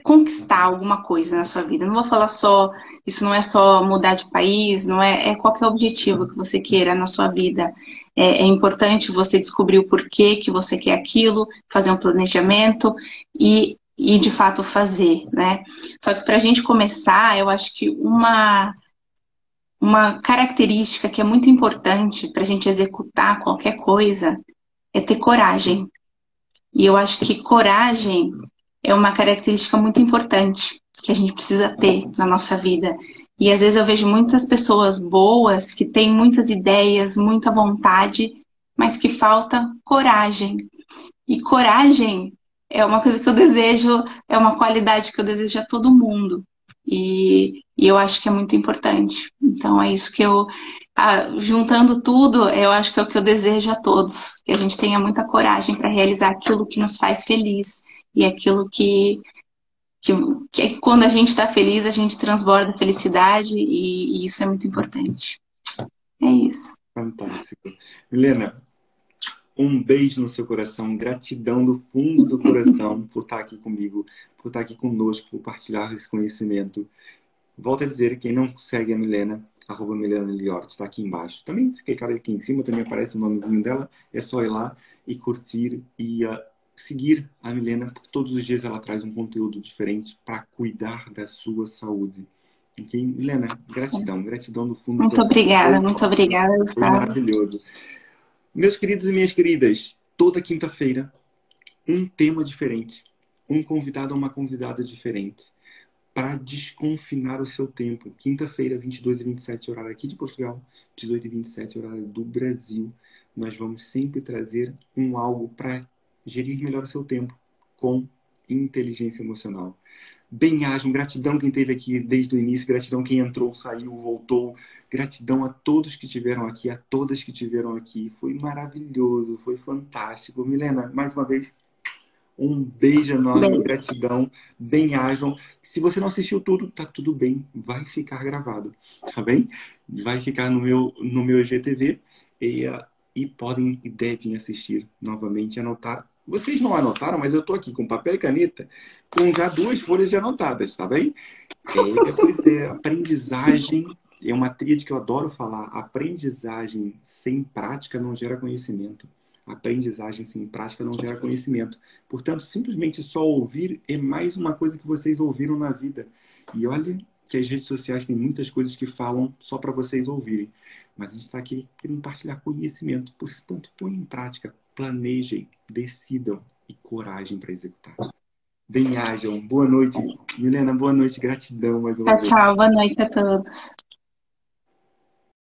conquistar alguma coisa na sua vida. Não vou falar só, isso não é só mudar de país, não é qualquer objetivo que você queira na sua vida. É importante você descobrir o porquê que você quer aquilo, fazer um planejamento e de fato fazer, né? Só que para a gente começar, eu acho que uma característica que é muito importante para a gente executar qualquer coisa é ter coragem. E eu acho que coragem é uma característica muito importante que a gente precisa ter na nossa vida. E às vezes eu vejo muitas pessoas boas que têm muitas ideias, muita vontade, mas que falta coragem. E coragem é uma coisa que eu desejo, é uma qualidade que eu desejo a todo mundo. E eu acho que é muito importante. Então é isso que juntando tudo, eu acho que é o que eu desejo a todos, que a gente tenha muita coragem para realizar aquilo que nos faz feliz e aquilo que, que quando a gente está feliz, a gente transborda felicidade e isso é muito importante. É isso. Fantástico. Milena, um beijo no seu coração, gratidão do fundo do coração por estar aqui comigo, por estar aqui conosco, por partilhar esse conhecimento. Volto a dizer, quem não segue a Milena, @Milena está aqui embaixo. Também, se clicar aqui em cima, também aparece o nomezinho dela. É só ir lá e curtir e seguir a Milena, porque todos os dias ela traz um conteúdo diferente para cuidar da sua saúde. Ok? Milena, gratidão. Gratidão do fundo do coração. Muito obrigada, Foi Gustavo. maravilhoso. Meus queridos e minhas queridas, toda quinta-feira, um tema diferente. Um convidado ou uma convidada diferente para desconfinar o seu tempo. Quinta-feira, 22h27, horário aqui de Portugal, 18h27, horário do Brasil. Nós vamos sempre trazer algo para gerir melhor o seu tempo com inteligência emocional. Bem-ajam, gratidão quem esteve aqui desde o início, gratidão quem entrou, saiu, voltou, gratidão a todos que estiveram aqui, a todas que estiveram aqui. Foi maravilhoso, foi fantástico. Milena, mais uma vez, um beijo enorme, Bem, gratidão, bem-ajam. Se você não assistiu tudo, tá tudo bem, vai ficar gravado, tá bem? Vai ficar no meu IGTV e podem e devem assistir novamente e anotar. Vocês não anotaram, mas eu tô aqui com papel e caneta, com já 2 folhas de anotadas, tá bem? Pois é, aprendizagem é uma tríade que eu adoro falar. Aprendizagem sem prática não gera conhecimento. Aprendizagem sem prática não gera conhecimento. Portanto, simplesmente só ouvir é mais uma coisa que vocês ouviram na vida. E olha que as redes sociais têm muitas coisas que falam só para vocês ouvirem. Mas a gente está aqui querendo partilhar conhecimento. Portanto, põem em prática, planejem, decidam e coragem para executar. Bem-ajam. Boa noite, Milena. Boa noite. Gratidão mais uma tchau, vez. tchau. Boa noite a todos.